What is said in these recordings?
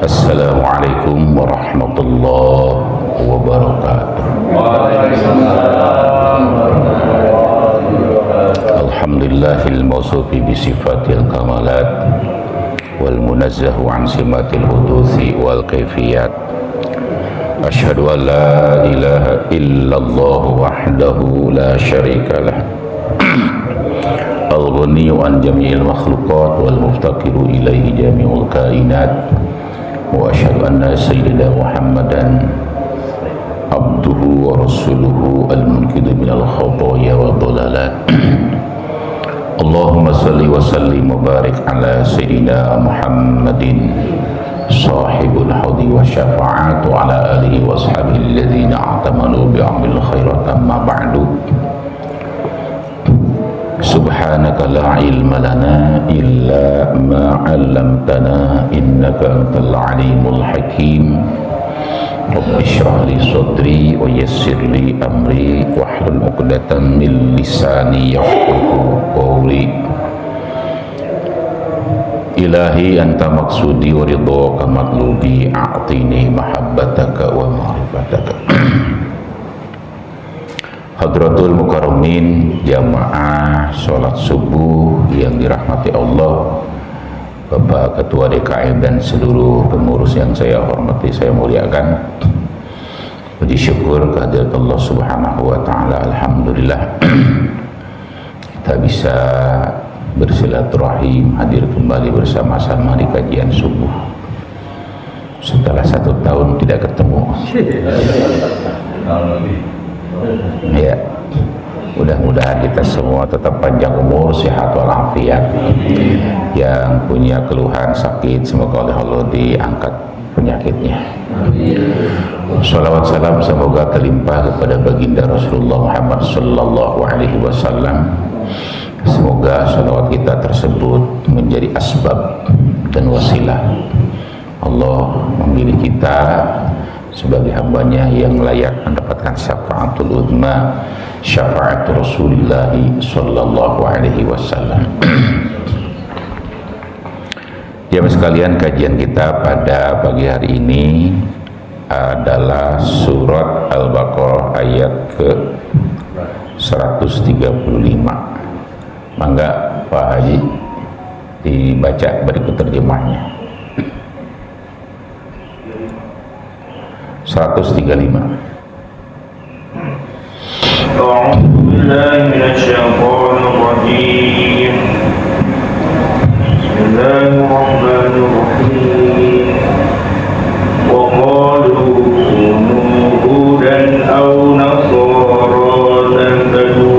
Assalamualaikum warahmatullahi wabarakatuh. Alhamdulillahil mawsufi bisifatil kamalat wal munazzahu an simatil huduthi wal kaifiyat. Asyhadu an la ilaha illallah wahdahu la syarika lah. Al-ghaniyu an jami'il makhluqat wal muftaqiru ilaihi jami'ul kainat. Wa asyhadu anna sayyidina Muhammadan abduhu wa rasuluhu al-munqidhu minal khataaya wa dhalalat. Allahumma salli wa sallim wa barik ala sayyidina Muhammadin sahibul hawdi wa syafa'at wa ala alihi wa ashabihi alladhina a'tamanu bi'amil khairat amma ba'du. Subhanaka la ilma lana illa ma 'allamtana innaka antal alimul hakim. Rabbi shrah li sadri wa yassir li amri wahlul 'uqdatam min lisani yafqahu qawli. Ilahi anta maqsudi wa ridhaka matlubi a'tini mahabbataka wa ma'rifataka. Hadratul Mukarramin, jamaah sholat subuh yang dirahmati Allah, Bapak Ketua DKM dan seluruh pengurus yang saya hormati, saya muliakan. Puji syukur kehadirat Allah Subhanahu wa Ta'ala. Alhamdulillah kita bisa bersilaturahim, hadir kembali bersama-sama di kajian subuh setelah 1 tahun tidak ketemu. Ya, mudah-mudahan kita semua tetap panjang umur, sehat walafiat. Yang punya keluhan sakit, semoga oleh Allah diangkat penyakitnya. Shalawat salam semoga terlimpah kepada baginda Rasulullah Muhammad sallallahu alaihi wasallam. Semoga shalawat kita tersebut menjadi asbab dan wasilah Allah memilih kita sebagai hambanya yang layak mendapatkan syafaatul uzma, syafaat Rasulullah sallallahu alaihi wasallam. Jamaah sekalian, kajian kita pada pagi hari ini adalah surat Al-Baqarah ayat ke 135. Mangga Pak Haji dibaca berikut terjemahnya. 135. A'udzu billahi minasy syaithanir rajim. Bismillahirrahmanirrahim. Wa qalu kunu hudan aw nasara tahtadu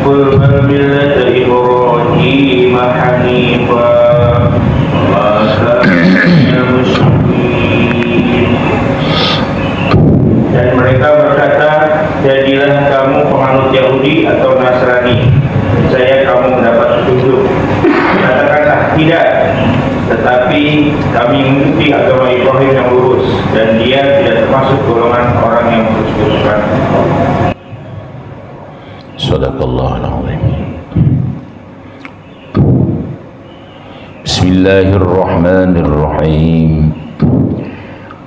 qul millata Ibrahim hanifa wa ma kana musyrikin. Dan mereka berkata, jadilah kamu penganut Yahudi atau Nasrani, saya kamu mendapat petunjuk. Katakanlah tidak, tetapi kami mengikuti agama Ibrahim yang lurus, dan dia tidak termasuk golongan orang yang berselisih. Shadaqallahul azim. Bismillahirrahmanirrahim.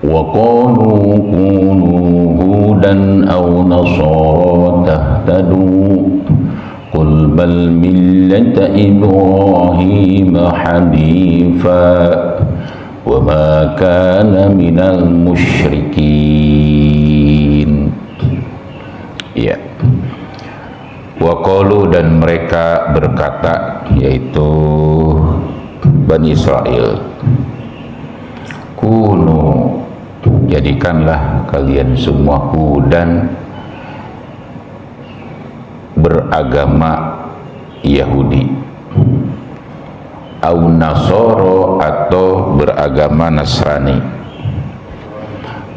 Wa qalu kunu hudan aw nasara tahtadu qul bal millata Ibrahim hanifa wa ma kana minal musyrikin. Ya. Wa qalu, dan mereka berkata, yaitu Bani Israel, kunu, jadikanlah kalian semua hudan, beragama Yahudi, au nasoro, atau beragama Nasrani.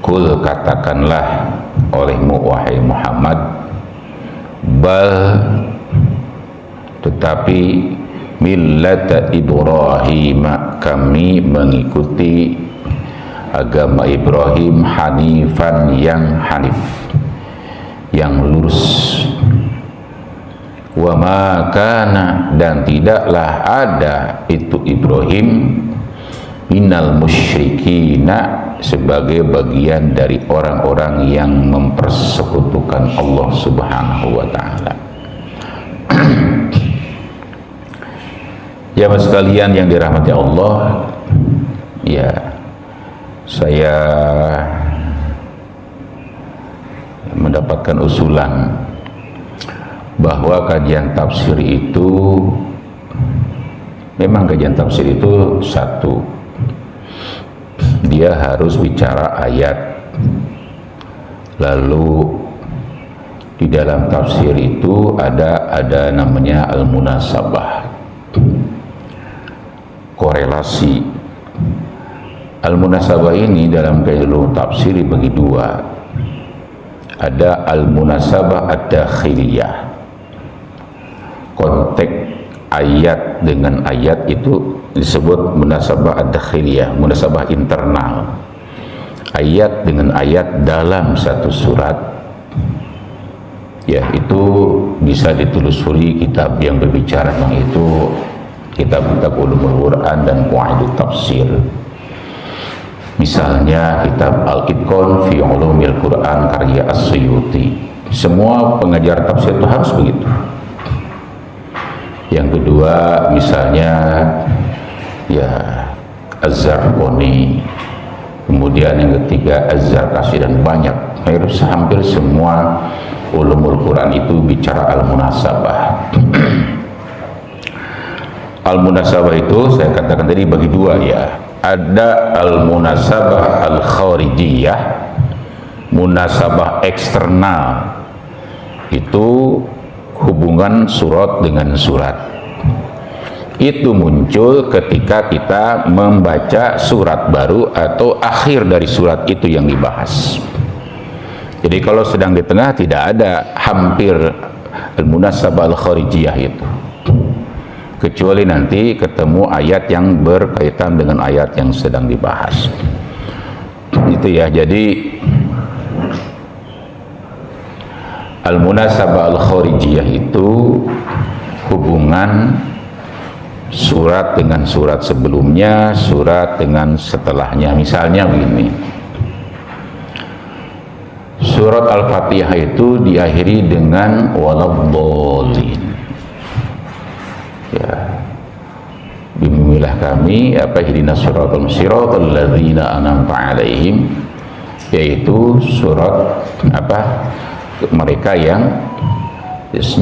Kul, katakanlah olehmu wahai Muhammad, bal, tetapi millata Ibrahim, kami mengikuti agama Ibrahim, hanifan, yang hanif, yang lurus. Wa ma kana, dan tidaklah ada itu Ibrahim minal musyrikina, sebagai bagian dari orang-orang yang mempersekutukan Allah Subhanahu wa taala. Jamaah sekalian yang dirahmati Allah, ya, saya mendapatkan usulan bahwa kajian tafsir itu, memang kajian tafsir itu satu, dia harus bicara ayat, lalu di dalam tafsir itu ada namanya al-munasabah, korelasi. Al-munasabah ini dalam ilmu tafsir dibagi dua. Ada al-munasabah ad-dakhiliyah, konteks ayat dengan ayat itu disebut munasabah ad-dakhiliyah, munasabah internal. Ayat dengan ayat dalam satu surat, ya, itu bisa ditelusuri kitab yang berbicara tentang itu, kitab-kitab ulumul Quran dan qawaidut tafsir. Misalnya kitab Al-Itqan fi Ulumil Quran karya As-Suyuti. Semua pengajar tafsir itu harus begitu. Yang kedua misalnya ya Az-Zarqani, kemudian yang ketiga Az-Zarkashi, dan banyak. Hampir semua ulumul Quran itu bicara al-munasabah. Al-munasabah itu saya katakan tadi bagi dua, ya. Ada al-munasabah al-kharijiyah, munasabah eksternal, itu hubungan surat dengan surat. Itu muncul ketika kita membaca surat baru atau akhir dari surat itu yang dibahas. Jadi kalau sedang di tengah tidak ada hampir al-munasabah al-kharijiyah itu, kecuali nanti ketemu ayat yang berkaitan dengan ayat yang sedang dibahas. Itu ya. Jadi al-munasabah al-kharijiyah itu hubungan surat dengan surat sebelumnya, surat dengan setelahnya. Misalnya begini, surat Al-Fatihah itu diakhiri dengan waladhdallin. Ya, bimbinglah kami ihdinas siratal mustaqim ladzina an'amta 'alaihim, yaitu surat mereka yang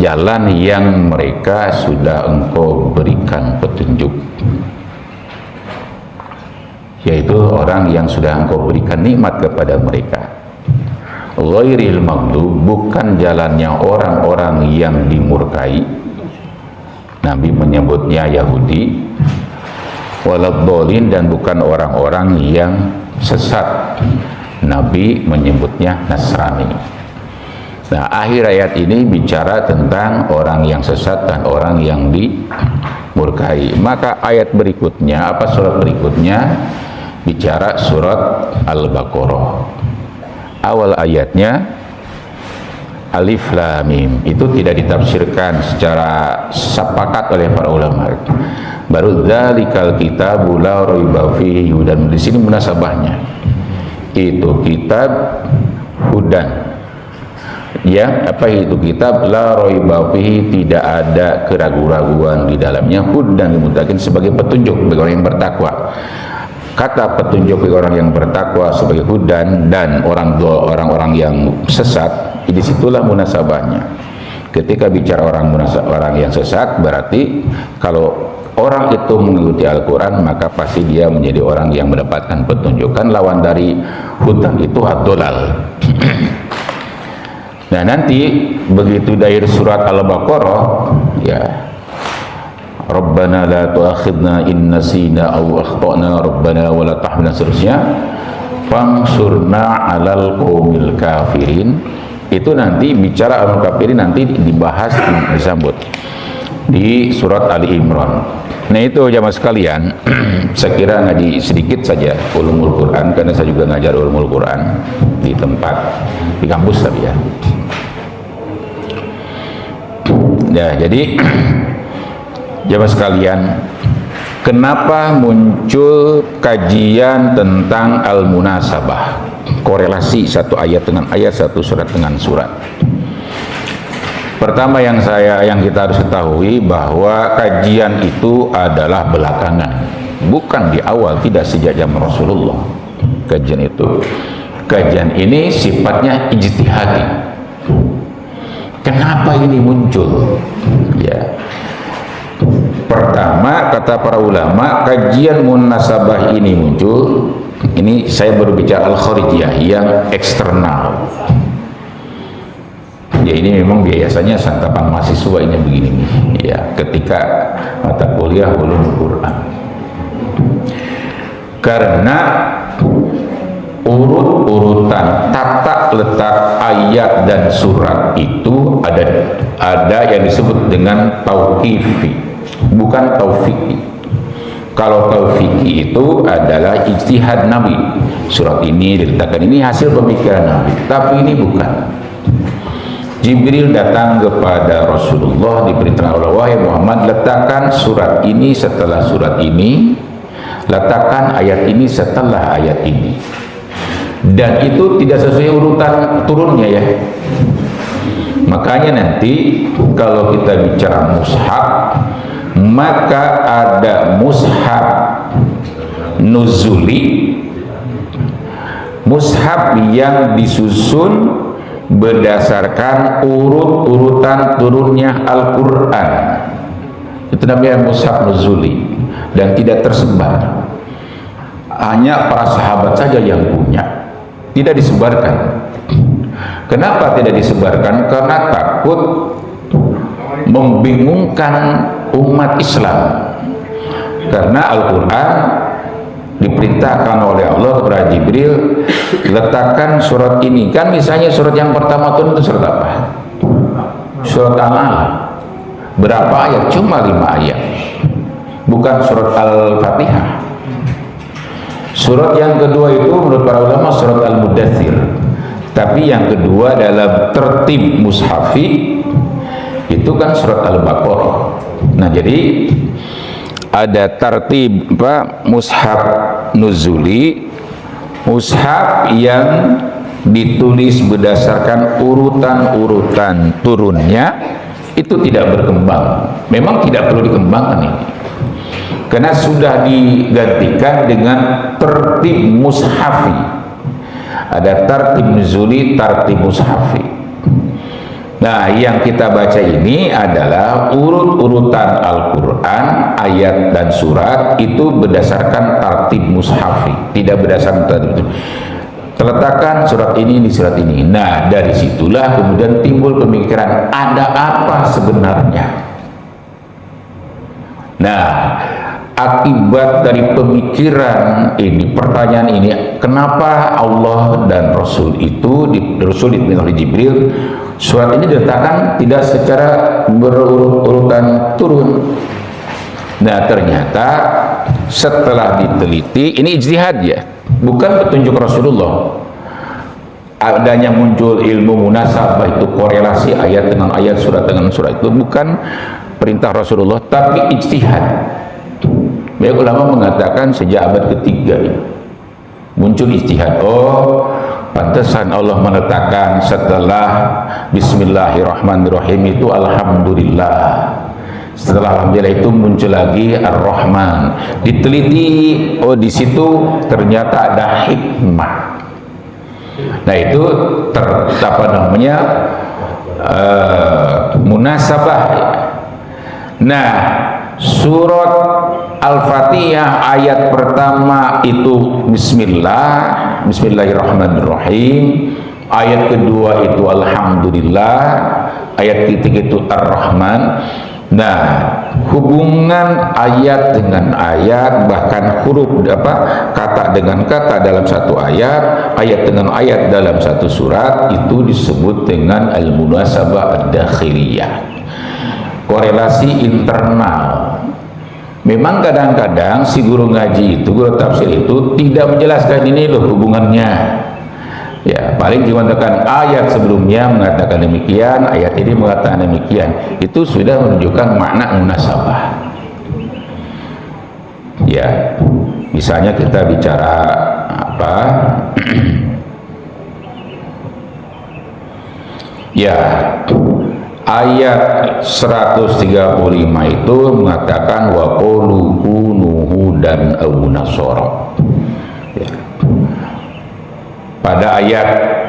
jalan yang mereka sudah engkau berikan petunjuk, yaitu orang yang sudah engkau berikan nikmat kepada mereka. Ghairil maghdub, bukan jalannya orang-orang yang dimurkai. Nabi menyebutnya Yahudi. Waladhdallin, dan bukan orang-orang yang sesat. Nabi menyebutnya Nasrani. Nah, akhir ayat ini bicara tentang orang yang sesat dan orang yang dimurkai. Maka ayat berikutnya, surat berikutnya bicara surat Al-Baqarah. Awal ayatnya Alif Lam Mim, itu tidak ditafsirkan secara sepakat oleh para ulama. Baru dzalikal kitabu la raiba fihi hudan, di sini munasabahnya. Itu kitab hudan. Ya, itu kitab la raiba fihi, tidak ada keraguan-raguan di dalamnya, hudan lil muttaqin, sebagai petunjuk bagi orang yang bertakwa. Kata petunjuk bagi orang yang bertakwa sebagai hudan, dan orang-orang yang sesat, disitulah munasabahnya. Ketika bicara orang yang sesat, berarti kalau orang itu mengikuti Al-Quran, maka pasti dia menjadi orang yang mendapatkan petunjuk. Kan lawan dari hudan itu ad-dolal. Nah, nanti begitu dari surat Al-Baqarah, ya, Rabbana la tu'akhidna in nasina aw akhtana Rabbana wa la tahmilna, seterusnya, fansurna 'alal qaumil kafirin. Itu nanti bicara al-kafirin, nanti dibahas, disambut di surat Ali Imran. Nah, itu jamaah sekalian, saya kira ngaji sedikit saja ulumul Quran, karena saya juga ngajar ulumul Quran di tempat, di kampus tadi ya. Ya, jadi jamaah sekalian, kenapa muncul kajian tentang al-munasabah, korelasi satu ayat dengan ayat, satu surat dengan surat. Pertama yang kita harus ketahui bahwa kajian itu adalah belakangan, bukan di awal, tidak sejak zaman Rasulullah. Kajian ini sifatnya ijtihadi. Kenapa ini muncul? Ya. Pertama, kata para ulama, kajian munasabah ini muncul. Ini saya berbicara al-kharijiyah, yang eksternal. Ya, ini memang biasanya santapan mahasiswa ini begini nih. Ya, ketika mata kuliah ulumul Quran. Karena urut-urutan tata letak ayat dan surat itu ada yang disebut dengan tauqifi, bukan taufiki. Kalau taufiki itu adalah ijtihad Nabi, surat ini diletakkan, ini hasil pemikiran Nabi, tapi ini bukan. Jibril datang kepada Rasulullah, diperintahkan oleh wahai Muhammad, letakkan surat ini setelah surat ini, letakkan ayat ini setelah ayat ini. Dan itu tidak sesuai urutan turunnya ya. Makanya nanti kalau kita bicara mushaf, maka ada mushaf nuzuli, mushaf yang disusun berdasarkan urutan turunnya Al-Quran. Itu namanya mushaf nuzuli, dan tidak tersebar. Hanya para sahabat saja yang punya, tidak disebarkan. Kenapa tidak disebarkan? Karena takut membingungkan umat Islam. Karena Al-Quran diperintahkan oleh Allah kepada Jibril, letakkan surat ini. Kan misalnya surat yang pertama turun itu surat apa? Surat Al-Alaq. Berapa ayat? Cuma 5 ayat. Bukan surat Al-Fatihah. Surat yang kedua itu menurut para ulama surat Al-Mudaththir. Tapi yang kedua dalam tertib mushafi itu kan surat Al-Baqarah. Nah, jadi ada tertib mushaf nuzuli, mushaf yang ditulis berdasarkan urutan-urutan turunnya, itu tidak berkembang. Memang tidak perlu dikembangkan ini, karena sudah digantikan dengan tertib mushafi. Ada tertib nuzuli, tertib mushafi. Nah, yang kita baca ini adalah urut-urutan Al-Quran, ayat dan surat itu berdasarkan tertib mushafi, tidak berdasarkan tertib. Terletakkan surat ini di surat ini. Nah, dari situlah kemudian timbul pemikiran, ada apa sebenarnya? Nah, akibat dari pemikiran ini, pertanyaan ini, kenapa Allah dan Rasul itu, Rasul diperintah oleh Jibril, surat ini diletakkan tidak secara berurut-urutan turun. Nah, ternyata setelah diteliti, ini ijtihad ya, bukan petunjuk Rasulullah. Adanya muncul ilmu munasabah, itu korelasi ayat dengan ayat, surat dengan surat, itu bukan perintah Rasulullah, tapi ijtihad. Banyak ulama mengatakan sejak abad ketiga ini muncul ijtihad. Oh, pantesan Allah meletakkan setelah Bismillahirrahmanirrahim itu Alhamdulillah. Setelah Alhamdulillah itu muncul lagi Ar-Rahman. Diteliti, oh di situ ternyata ada hikmah. Nah, itu munasabah. Nah, surat Al-Fatihah ayat pertama itu Bismillahirrahmanirrahim. Ayat kedua itu Alhamdulillah. Ayat ketiga itu Ar-Rahman. Nah, hubungan ayat dengan ayat, bahkan huruf kata dengan kata dalam satu ayat, ayat dengan ayat dalam satu surat, itu disebut dengan al-munasabah ad-dakhiliyah, korelasi internal. Memang kadang-kadang si guru ngaji itu, guru tafsir itu tidak menjelaskan ini loh hubungannya. Ya, paling cuma tekan ayat sebelumnya mengatakan demikian, ayat ini mengatakan demikian. Itu sudah menunjukkan makna munasabah. Ya, misalnya kita bicara apa? Ya, ayat 135 itu mengatakan wa qulu kunu hudan aw nasara. Ya. Pada ayat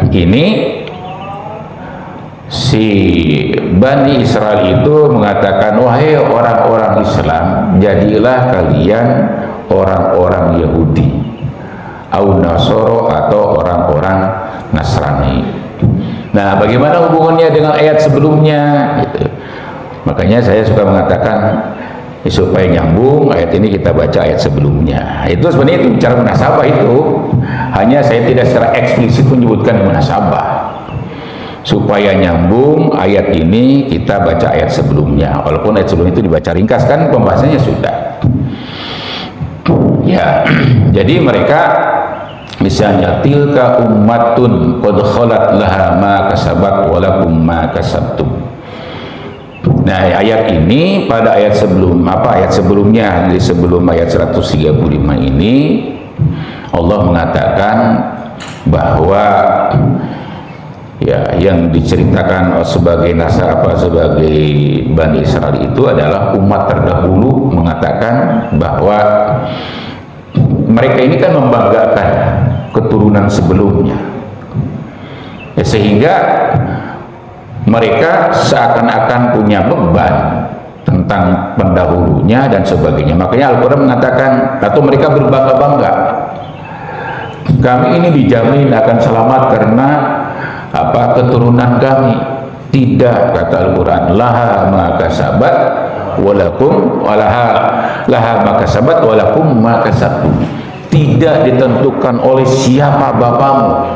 ini si Bani Israel itu mengatakan, wahai orang-orang Islam, jadilah kalian orang-orang Yahudi au Nasoro atau orang-orang Nasrani. Nah, bagaimana hubungannya dengan ayat sebelumnya gitu. Makanya saya suka mengatakan supaya nyambung ayat ini kita baca ayat sebelumnya. Itu sebenarnya itu bicara munasabah itu. Hanya saya tidak secara eksplisit menyebutkan munasabah. Supaya nyambung ayat ini kita baca ayat sebelumnya. Walaupun ayat sebelumnya itu dibaca ringkas kan pembahasannya sudah. Ya, jadi mereka misalnya tilka ummatun qad khalat laha ma kasabat wa lakum ma kasabtum. Nah, ayat ini pada ayat sebelum ayat sebelumnya, di sebelum ayat 135 ini Allah mengatakan bahwa ya yang diceritakan sebagai sebagai Bani Israel itu adalah umat terdahulu, mengatakan bahwa mereka ini kan membanggakan keturunan sebelumnya, ya, sehingga mereka seakan-akan punya beban tentang pendahulunya dan sebagainya. Makanya Al-Quran mengatakan, atau mereka berbangga-bangga, kami ini dijamin akan selamat karena keturunan kami. Tidak, kata Al-Quran, laha ma kasabat walakum laha ma kasabat walakum ma kasabtum. Tidak ditentukan oleh siapa bapamu,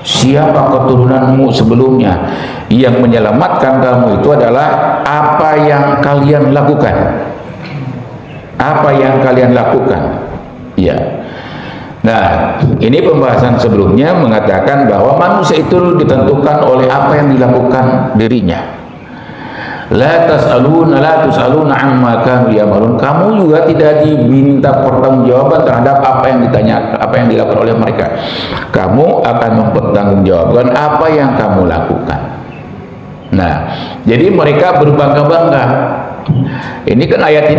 siapa keturunanmu sebelumnya. Yang menyelamatkan kamu itu adalah apa yang kalian lakukan. Apa yang kalian lakukan. Ya. Nah, ini pembahasan sebelumnya mengatakan bahwa manusia itu ditentukan oleh apa yang dilakukan dirinya. La tus'aluna amma kanu ya'malun. Kamu juga tidak diminta pertanggungjawaban terhadap apa yang dilakukan oleh mereka. Kamu akan mempertanggungjawabkan apa yang kamu lakukan. Nah, jadi mereka berbangga-bangga. Ini kan ayat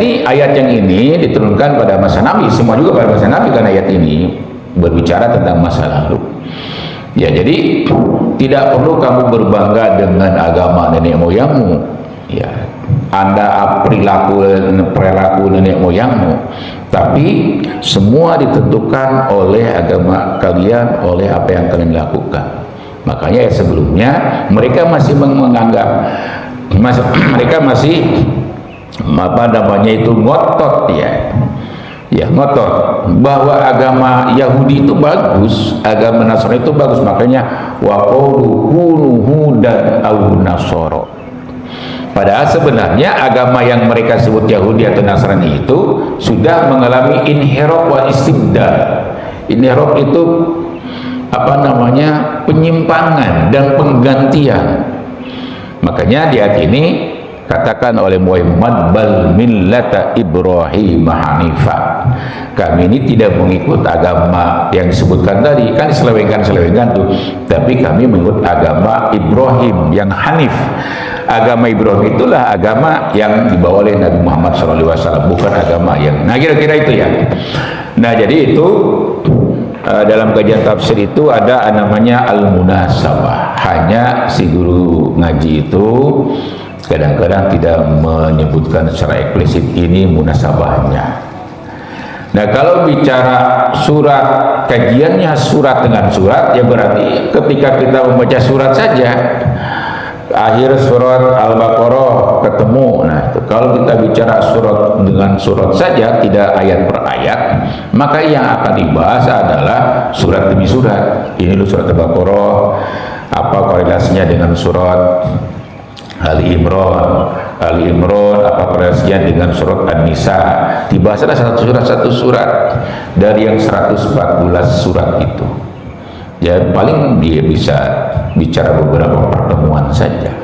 yang ini diturunkan pada masa Nabi, semua juga pada masa Nabi kan ayat ini berbicara tentang masa lalu. Ya, jadi tidak perlu kamu berbangga dengan agama nenek moyangmu. Ya, Anda perilaku nenek moyangmu, tapi semua ditentukan oleh agama kalian, oleh apa yang kalian lakukan. Makanya sebelumnya mereka masih menganggap, mereka masih ngotot ngotot bahwa agama Yahudi itu bagus, agama Nasrani itu bagus. Makanya wa qulu kunu hudan aw nasara. Padahal sebenarnya agama yang mereka sebut Yahudi atau Nasrani itu sudah mengalami inhiraf wa istibdal. Inhiraf itu penyimpangan dan penggantian. Makanya di ayat ini katakan oleh Muhammad bal millata Ibrahim hanifa. Kami ini tidak mengikut agama yang disebutkan tadi, kan selewengkan tuh, tapi kami mengikut agama Ibrahim yang hanif. Agama Ibrahim itulah agama yang dibawa oleh Nabi Muhammad SAW, bukan agama yang kira-kira itu ya. Nah, jadi itu dalam kajian tafsir itu ada namanya al-munasabah. Hanya si guru ngaji itu kadang-kadang tidak menyebutkan secara eksplisit ini munasabahnya. Nah, kalau bicara surat, kajiannya surat dengan surat, ya berarti ketika kita membaca surat saja, akhir surat Al-Baqarah ketemu. Nah, itu kalau kita bicara surat dengan surat saja, tidak ayat per ayat, maka yang akan dibahas adalah surat demi surat. Ini loh surat Al-Baqarah, apa korelasinya dengan surat Ali Imran, apa korelasinya dengan surat An-Nisa. Dibahas ada satu surat dari yang 114 surat itu. Ya, paling dia bisa bicara beberapa pertemuan saja.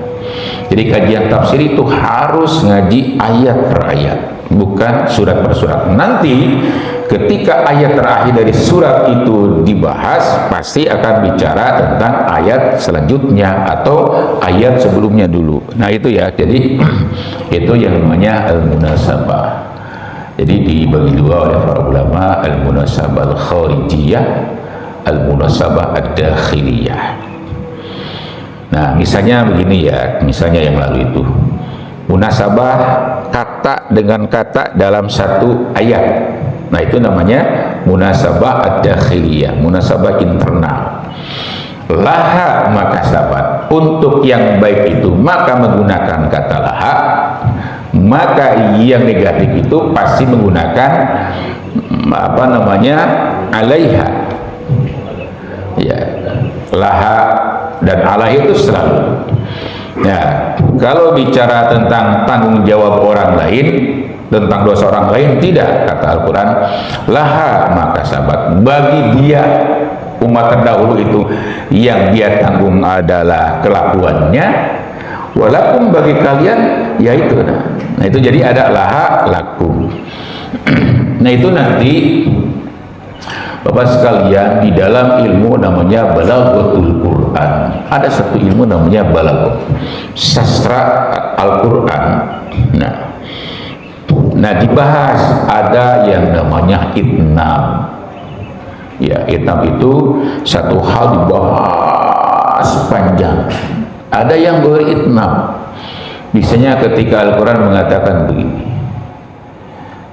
Jadi kajian tafsir itu harus ngaji ayat per ayat. bukan surat per surat. Nanti ketika ayat terakhir dari surat itu dibahas, pasti akan bicara tentang ayat selanjutnya atau ayat sebelumnya dulu. Nah itu ya, jadi itu yang namanya al-munasabah. Jadi dibagi dua oleh para ulama, al-munasabah al-kharijiyah, al-munasabah ad-dakhiliyah. Nah misalnya begini ya, misalnya yang lalu itu munasabah kata dengan kata dalam satu ayat. Nah itu namanya munasabah ad-dakhiliyah, munasabah internal. Laha maka sabat, untuk yang baik itu maka menggunakan kata laha, maka yang negatif itu pasti menggunakan apa namanya alaiha. Ya, laha dan alaiha itu selalu. Nah, kalau bicara tentang tanggung jawab orang lain, tentang dosa orang lain, tidak, kata Al-Quran, laha maka sahabat, bagi dia umat terdahulu itu yang dia tanggung adalah kelakuannya, walaupun bagi kalian yaitu. Nah itu jadi ada laha lakum. Nah itu nanti Bapak sekalian, di dalam ilmu namanya balaghatul Quran. Ada satu ilmu namanya balaghah, sastra Al-Quran. Nah dibahas ada yang namanya itnab. Ya, itnab itu satu hal dibahas panjang. Ada yang beritnab. Misalnya ketika Al-Quran mengatakan begini.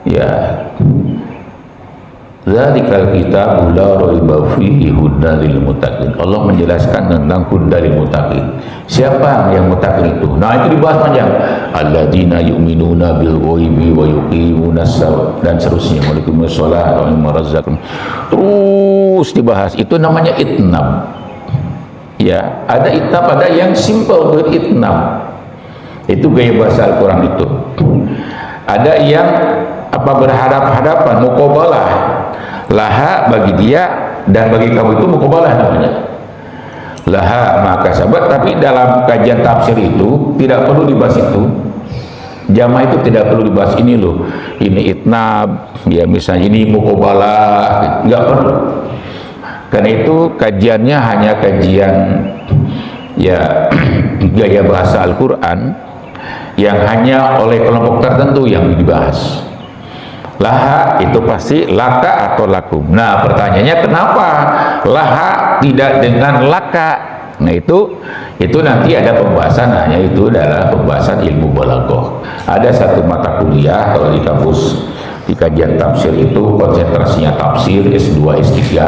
Ya, Zalikal kitabu la raiba fihi hudan lil muttaqin. Allah menjelaskan tentang hudan lil muttaqin. Siapa yang muttaqin itu? Nah, itu dibahas panjang. Alladzina yu'minuna bil ghaibi wa yuqimunas shalah dan seterusnya. Waalaikumsalam wa rahmatullahi. Terus dibahas. Itu namanya itnab. Ya, ada itnab, ada yang simple beritnab. Itu gaya bahasa Al-Quran itu. Ada yang apa berhadap-hadapan, muqabalah. Laha bagi dia dan bagi kamu itu muqabalah namanya. Laha maka sahabat, tapi dalam kajian tafsir itu tidak perlu dibahas itu. Jamaah itu tidak perlu dibahas ini loh. Ini itnab, ya misalnya ini muqabalah, enggak perlu. Karena itu kajiannya hanya kajian ya gaya bahasa Al-Quran yang hanya oleh kelompok tertentu yang dibahas. Laha itu pasti laka atau lakum. Nah pertanyaannya kenapa laha tidak dengan laka? Nah itu nanti ada pembahasan, hanya itu adalah pembahasan ilmu balaghah. Ada satu mata kuliah kalau di kampus di kajian tafsir itu konsentrasinya tafsir S2 S3.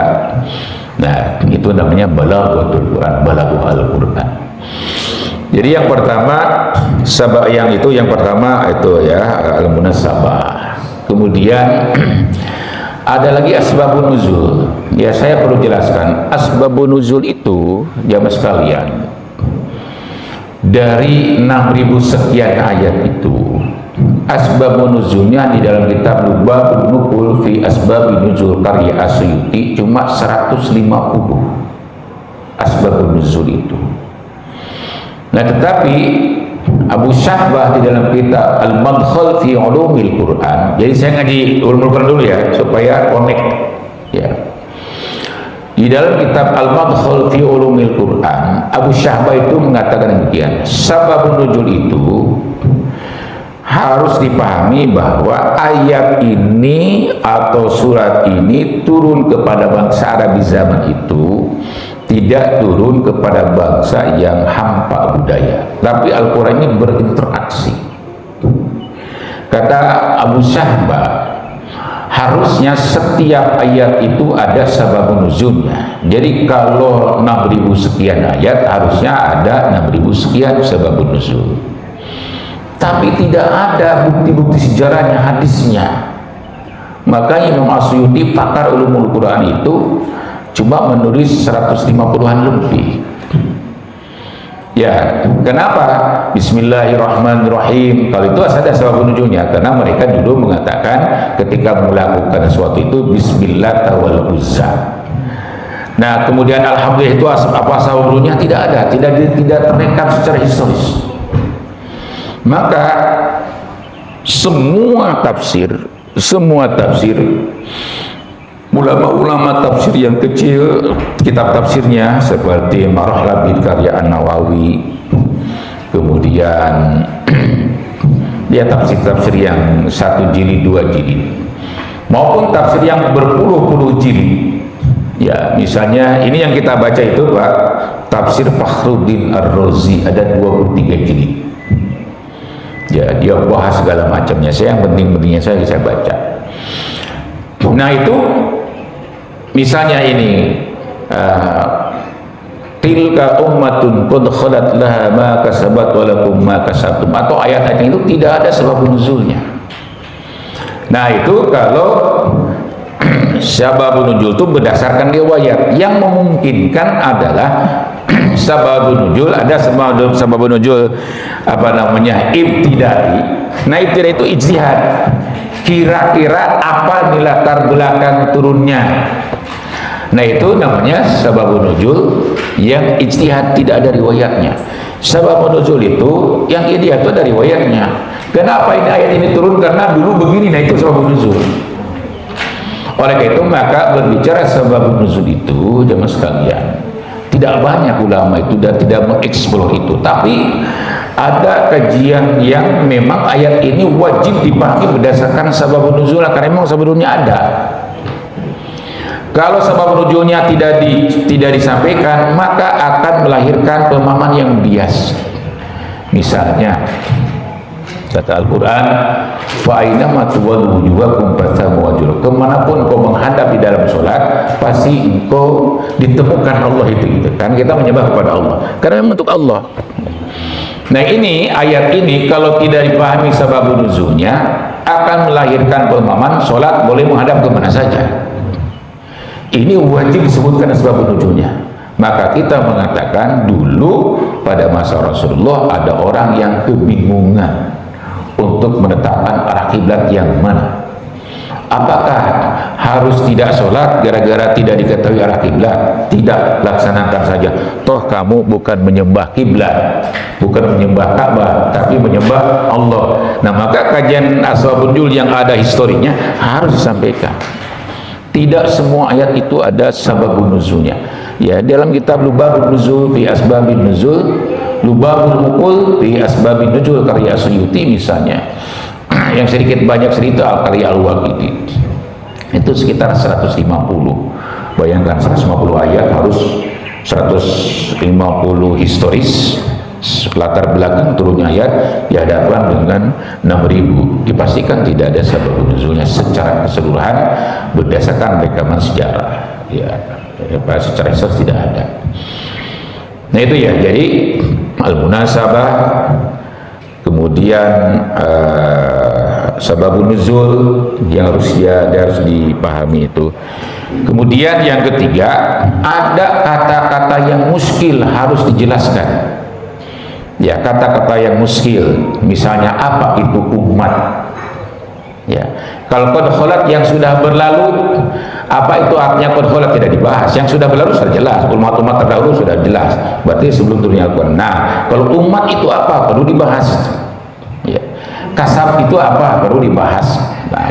Nah itu namanya balaghatul Quran, balaghah Al-Quran. Jadi yang pertama yang pertama itu ya al-munasabah. Kemudian ada lagi asbabun nuzul. Ya saya perlu jelaskan, asbabun nuzul itu jamaah sekalian, dari 6.000 sekian ayat itu asbabun nuzulnya di dalam kitab Lubabun Nukul fi asbabun nuzul karya Asyuti cuma 150 asbabun nuzul itu. Nah tetapi Abu Syahbah di dalam kitab Al-Madkhal fi Ulumil Quran. Jadi saya ngaji Ulumul Quran dulu ya supaya connect ya. Di dalam kitab Al-Madkhal fi Ulumil Quran, Abu Syahbah itu mengatakan demikian. Sababun nuzul itu harus dipahami bahwa ayat ini atau surat ini turun kepada bangsa Arab di zaman itu, tidak turun kepada bangsa yang hampa budaya. Tapi Al-Quran ini berinteraksi. Kata Abu Syahbah, harusnya setiap ayat itu ada sababun nuzulnya. Jadi kalau 6.000 sekian ayat, harusnya ada 6.000 sekian sababun nuzul. Tapi tidak ada bukti-bukti sejarahnya, hadisnya. Maka Imam Asyuti, pakar ulumul Quran itu cuma menulis 150-an lebih. Ya, kenapa? Bismillahirrahmanirrahim. Kalau itu ada sebab nuzulnya, karena mereka dulu mengatakan ketika melakukan sesuatu itu Bismillah wal Uzza. Nah, kemudian alhamdulillah itu apa sebab nuzulnya tidak ada, tidak terekam secara historis. Maka semua tafsir ulama-ulama tafsir yang kecil, kitab tafsirnya seperti Marah Labid karya An-Nawawi, kemudian dia tafsir-tafsir yang 1 jilid 2 jilid, maupun tafsir yang berpuluh-puluh jilid. Ya, misalnya ini yang kita baca itu Pak, tafsir Fakhruddin Ar-Razi ada 23 jilid. Ya, dia bahas segala macamnya. Saya yang penting-pentingnya saya baca. Nah itu misalnya ini tilka ummatun qad khalat laha ma kasabat wa lakum ma kasabtum, atau ayat-ayat itu tidak ada sebab nuzulnya. Nah itu kalau sabab nuzul itu berdasarkan riwayat. Yang memungkinkan adalah sabab nuzul, ada sabab nuzul ibtidai. Nah ibtidai itu ijtihad, kira-kira apa latar belakang turunnya. Nah itu namanya sababun nuzul yang ijtihad, tidak ada riwayatnya. Sababun nuzul itu yang ideal itu ada riwayatnya. Kenapa ini ayat ini turun? Karena dulu begini. Nah itu sababun nuzul. Oleh karena itu maka berbicara sababun nuzul itu, jemaah sekalian, tidak banyak ulama itu dan tidak mengeksplor itu. Tapi ada kajian yang memang ayat ini wajib dipahami berdasarkan sababun nuzul, karena memang sebelumnya ada. Kalau sebab nuzulnya tidak disampaikan, maka akan melahirkan pemahaman yang bias. Misalnya kata Al-Quran, fa aynama tuwallu wujuhakum fathamma wajhuh. Kemanapun kau menghadap di dalam sholat, pasti engkau ditemukan Allah itu. Gitu. Kan kita menyembah kepada Allah karena memang untuk Allah. Nah ini ayat ini kalau tidak dipahami sebab nuzulnya, akan melahirkan pemahaman sholat boleh menghadap kemana saja. Ini wajib disebutkan sebab nuzulnya. Maka kita mengatakan dulu pada masa Rasulullah ada orang yang kebingungan untuk menetapkan arah kiblat yang mana. Apakah harus tidak sholat gara-gara tidak diketahui arah kiblat? Tidak, laksanakan saja. Toh kamu bukan menyembah kiblat, bukan menyembah Ka'bah, tapi menyembah Allah. Nah maka kajian asbabun nuzul yang ada historinya harus disampaikan. Tidak semua ayat itu ada sababun nuzulnya. Ya, dalam kitab Lubabun Nuzul fi Asbabin Nuzul, Lubabul Muqul fi Asbabin Nuzul karya Suyuti misalnya, yang sedikit banyak cerita karya Al-Waqidi, itu sekitar 150. Bayangkan 150 ayat harus 150 historis, latar belakang turunnya ayat dihadapkan dengan 6.000. Dipastikan tidak ada sabab nuzulnya secara keseluruhan berdasarkan rekaman sejarah. Ya, secara historis tidak ada. Nah itu ya, jadi al-munasabah, kemudian sababun nuzul yang harus dipahami itu. Kemudian yang ketiga, ada kata-kata yang muskil harus dijelaskan. Ya, kata-kata yang muskil, misalnya apa itu umat. Ya, kalau qad khalat yang sudah berlalu, apa itu artinya qad khalat tidak dibahas. Yang sudah berlalu sudah jelas, umat-umat terdahulu sudah jelas, berarti sebelum turunnya Al-Quran. Nah, kalau umat itu apa, perlu dibahas. Ya, kasab itu apa, perlu dibahas. Nah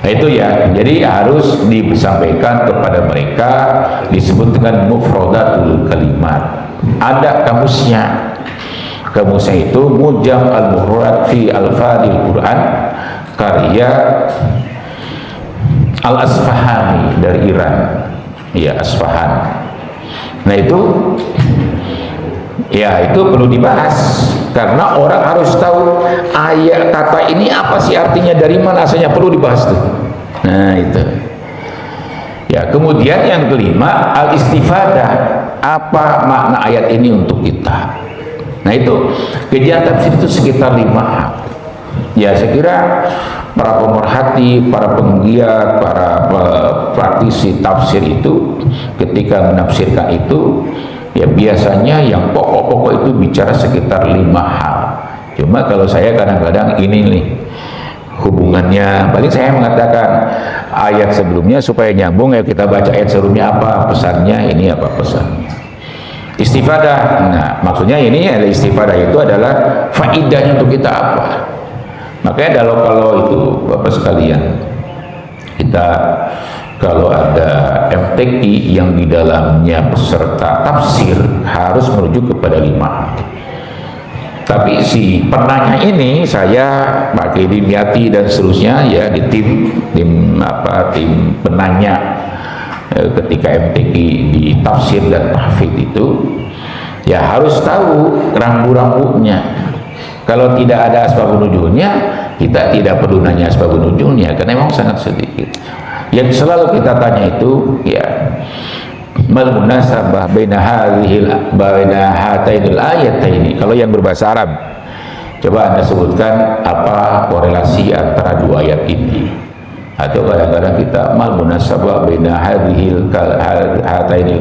itu ya, jadi harus disampaikan kepada mereka, disebut dengan mufradatul kalimat. Ada kamusnya. Kamusnya itu Mujam al-Mufradat fi al-Fadil Quran karya Al-Asfahani dari Iran. Ya, Asfahan. Nah itu perlu dibahas karena orang harus tahu ayat kata ini apa sih artinya, dari mana asalnya, perlu dibahas tuh. Nah itu ya. Kemudian yang kelima, al-istifadah, apa makna ayat ini untuk kita. Nah itu kajian tafsir itu sekitar 5 hal. Ya saya kira para pemerhati, para penggiat, para praktisi tafsir itu ketika menafsirkan itu ya biasanya yang pokok-pokok itu bicara sekitar 5 hal. Cuma kalau saya kadang-kadang ini nih hubungannya, paling saya mengatakan ayat sebelumnya supaya nyambung, ya kita baca ayat sebelumnya apa pesannya, ini apa pesannya. Istifadah, nah maksudnya ini adalah istifadah itu adalah faidahnya untuk kita apa. Makanya kalau itu Bapak sekalian, kita kalau ada MTQ yang di dalamnya peserta tafsir harus merujuk kepada 5. Tapi si penanya ini, saya pakai Dimyati dan seterusnya ya, di tim penanya ketika MTQ di tafsir dan tahfidz itu ya harus tahu rambu-rambunya. Kalau tidak ada asbab nuzulnya, kita tidak perlu nanya asbab nuzulnya karena memang sangat sedikit. Yang selalu kita tanya itu ya, mal munasabah baina hatainil ayataini. Kalau yang berbahasa Arab, coba Anda sebutkan apa korelasi antara dua ayat ini. Atau kadang-kadang kita mal munasabah baina hatainil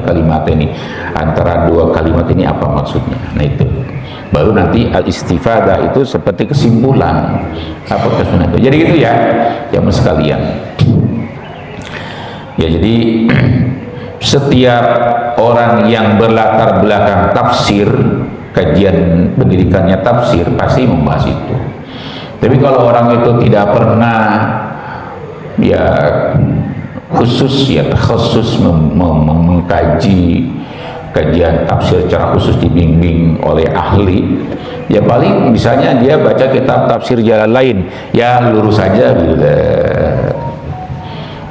kalimat ini, antara dua kalimat ini apa maksudnya. Nah itu baru nanti al-istifadah itu seperti kesimpulan apa kesimpulan itu. Jadi gitu ya jamaah sekalian. Ya, jadi setiap orang yang berlatar belakang tafsir, kajian pendidikannya tafsir, pasti membahas itu. Tapi kalau orang itu tidak pernah ya khusus mengkaji kajian tafsir secara khusus dibimbing oleh ahli, ya paling misalnya dia baca kitab tafsir jalan lain, ya lurus saja gitu.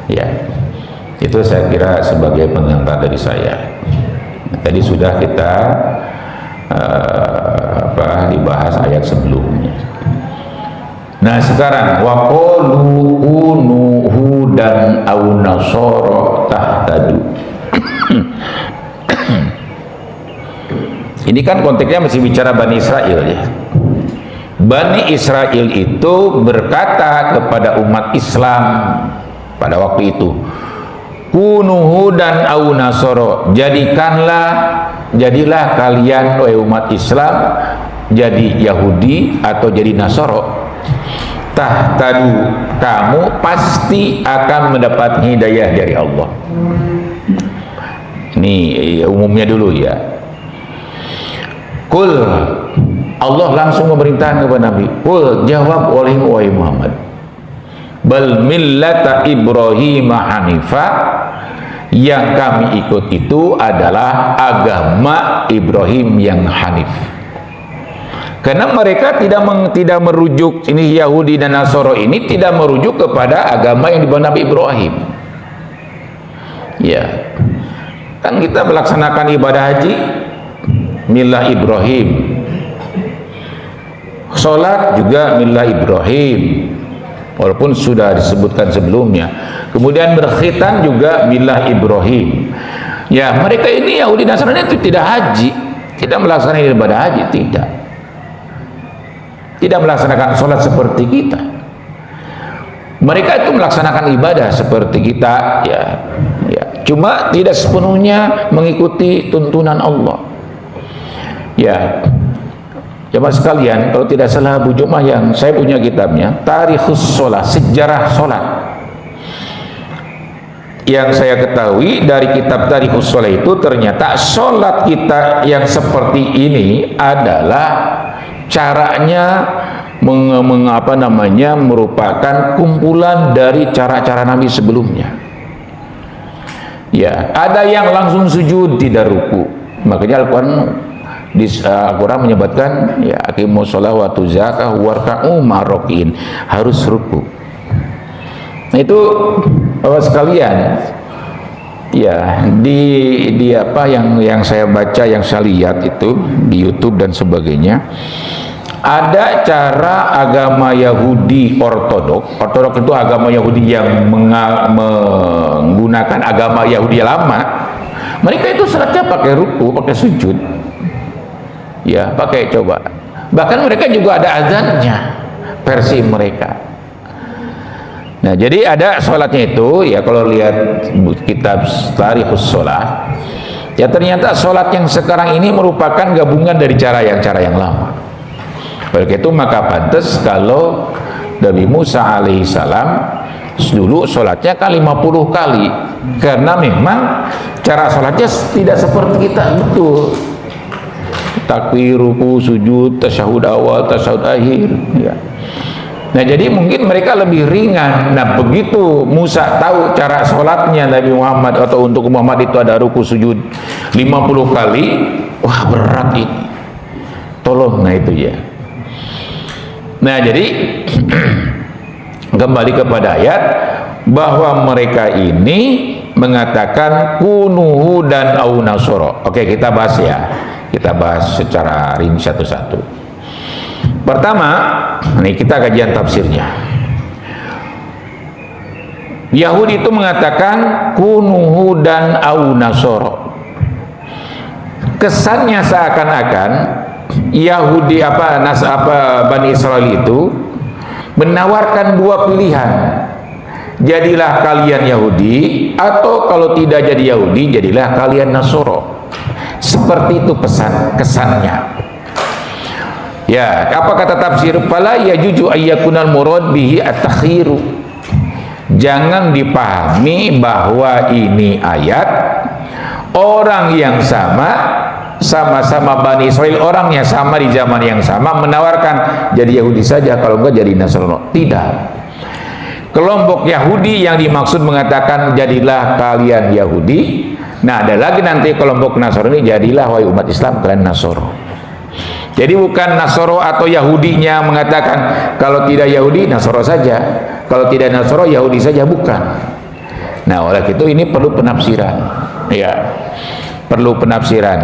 Ya, itu saya kira sebagai pengantar dari saya. Tadi sudah kita dibahas ayat sebelumnya. Nah sekarang waqulu kunu hudan aw nasara tahtadu. Ini kan konteksnya masih bicara Bani Israel ya. Bani Israel itu berkata kepada umat Islam pada waktu itu, kunu hudan aw nasara, jadilah kalian wahai umat Islam jadi Yahudi atau jadi Nasara, tahtadu, kamu pasti akan mendapat hidayah dari Allah. Ini umumnya dulu ya. Kul, Allah langsung memerintahkan kepada Nabi. Kul, jawab oleh wahai Muhammad, bal millata Ibrahim hanifa, yang kami ikut itu adalah agama Ibrahim yang hanif. Karena mereka tidak merujuk, ini Yahudi dan Nasara ini tidak merujuk kepada agama yang dibawa Nabi Ibrahim. Ya, kan kita melaksanakan ibadah haji milah Ibrahim, sholat juga milah Ibrahim, walaupun sudah disebutkan sebelumnya. Kemudian berkhitan juga milah Ibrahim. Ya, mereka ini Yahudi Nasrani itu tidak haji, tidak melaksanakan ibadah haji, tidak melaksanakan sholat seperti kita. Mereka itu melaksanakan ibadah seperti kita, ya. Cuma tidak sepenuhnya mengikuti tuntunan Allah. Ya, jemaah sekalian, kalau tidak salah Bu Jumah yang saya punya kitabnya, Tarikhus Sholat, sejarah sholat. Yang saya ketahui dari kitab Tarikhus Sholat itu ternyata sholat kita yang seperti ini adalah caranya merupakan kumpulan dari cara-cara Nabi sebelumnya. Ya, ada yang langsung sujud tidak ruku. Makanya Al-Quran menyebutkan ya aqimus shalah wa atuz zakah warka'u ma'rokin, harus ruku. Nah itu Bapak sekalian, ya di apa yang saya baca, yang saya lihat itu di YouTube dan sebagainya, ada cara agama Yahudi ortodok itu agama Yahudi yang menggunakan agama Yahudi lama. Mereka itu salatnya pakai ruku, pakai sujud, ya pakai coba. Bahkan mereka juga ada azannya versi mereka. Nah jadi ada sholatnya itu ya, kalau lihat kitab Tarikhus Sholat, ya ternyata sholat yang sekarang ini merupakan gabungan dari cara yang lama. Oleh itu maka pantas kalau Nabi Musa alaihissalam dulu sholatnya kan 50 kali, karena memang cara sholatnya tidak seperti kita, betul, takbir, ruku, sujud, tasyahud awal, tasyahud akhir ya. Nah, jadi mungkin mereka lebih ringan. Nah, begitu Musa tahu cara sholatnya Nabi Muhammad, atau untuk Muhammad itu ada ruku sujud 50 kali, wah berat ini, tolong. Nah itu ya. Nah jadi kembali kepada ayat bahwa mereka ini mengatakan kunuhu dan au nasoro. Oke, kita bahas ya, kita bahas secara rinci satu-satu. Pertama, ini kita kajian tafsirnya. Yahudi itu mengatakan kunuhu dan au nasoro. Kesannya seakan-akan Yahudi Bani Israel itu menawarkan dua pilihan. Jadilah kalian Yahudi, atau kalau tidak jadi Yahudi, jadilah kalian Nasoro. Seperti itu kesannya. Ya, apa kata tafsir? Fala yajuju ayyakunal murad bihi at-takhiru. Jangan dipahami bahwa ini ayat orang yang sama-sama Bani Israel, orangnya sama di zaman yang sama, menawarkan jadi Yahudi saja, kalau enggak jadi Nasrani. Tidak. Kelompok Yahudi yang dimaksud mengatakan jadilah kalian Yahudi. Nah, ada lagi nanti kelompok Nasrani, jadilah wahai umat Islam kalian Nasoro. Jadi bukan Nasoro atau Yahudinya mengatakan kalau tidak Yahudi Nasoro saja, kalau tidak Nasoro Yahudi saja, bukan. Nah, oleh itu ini perlu penafsiran. Ya, perlu penafsiran.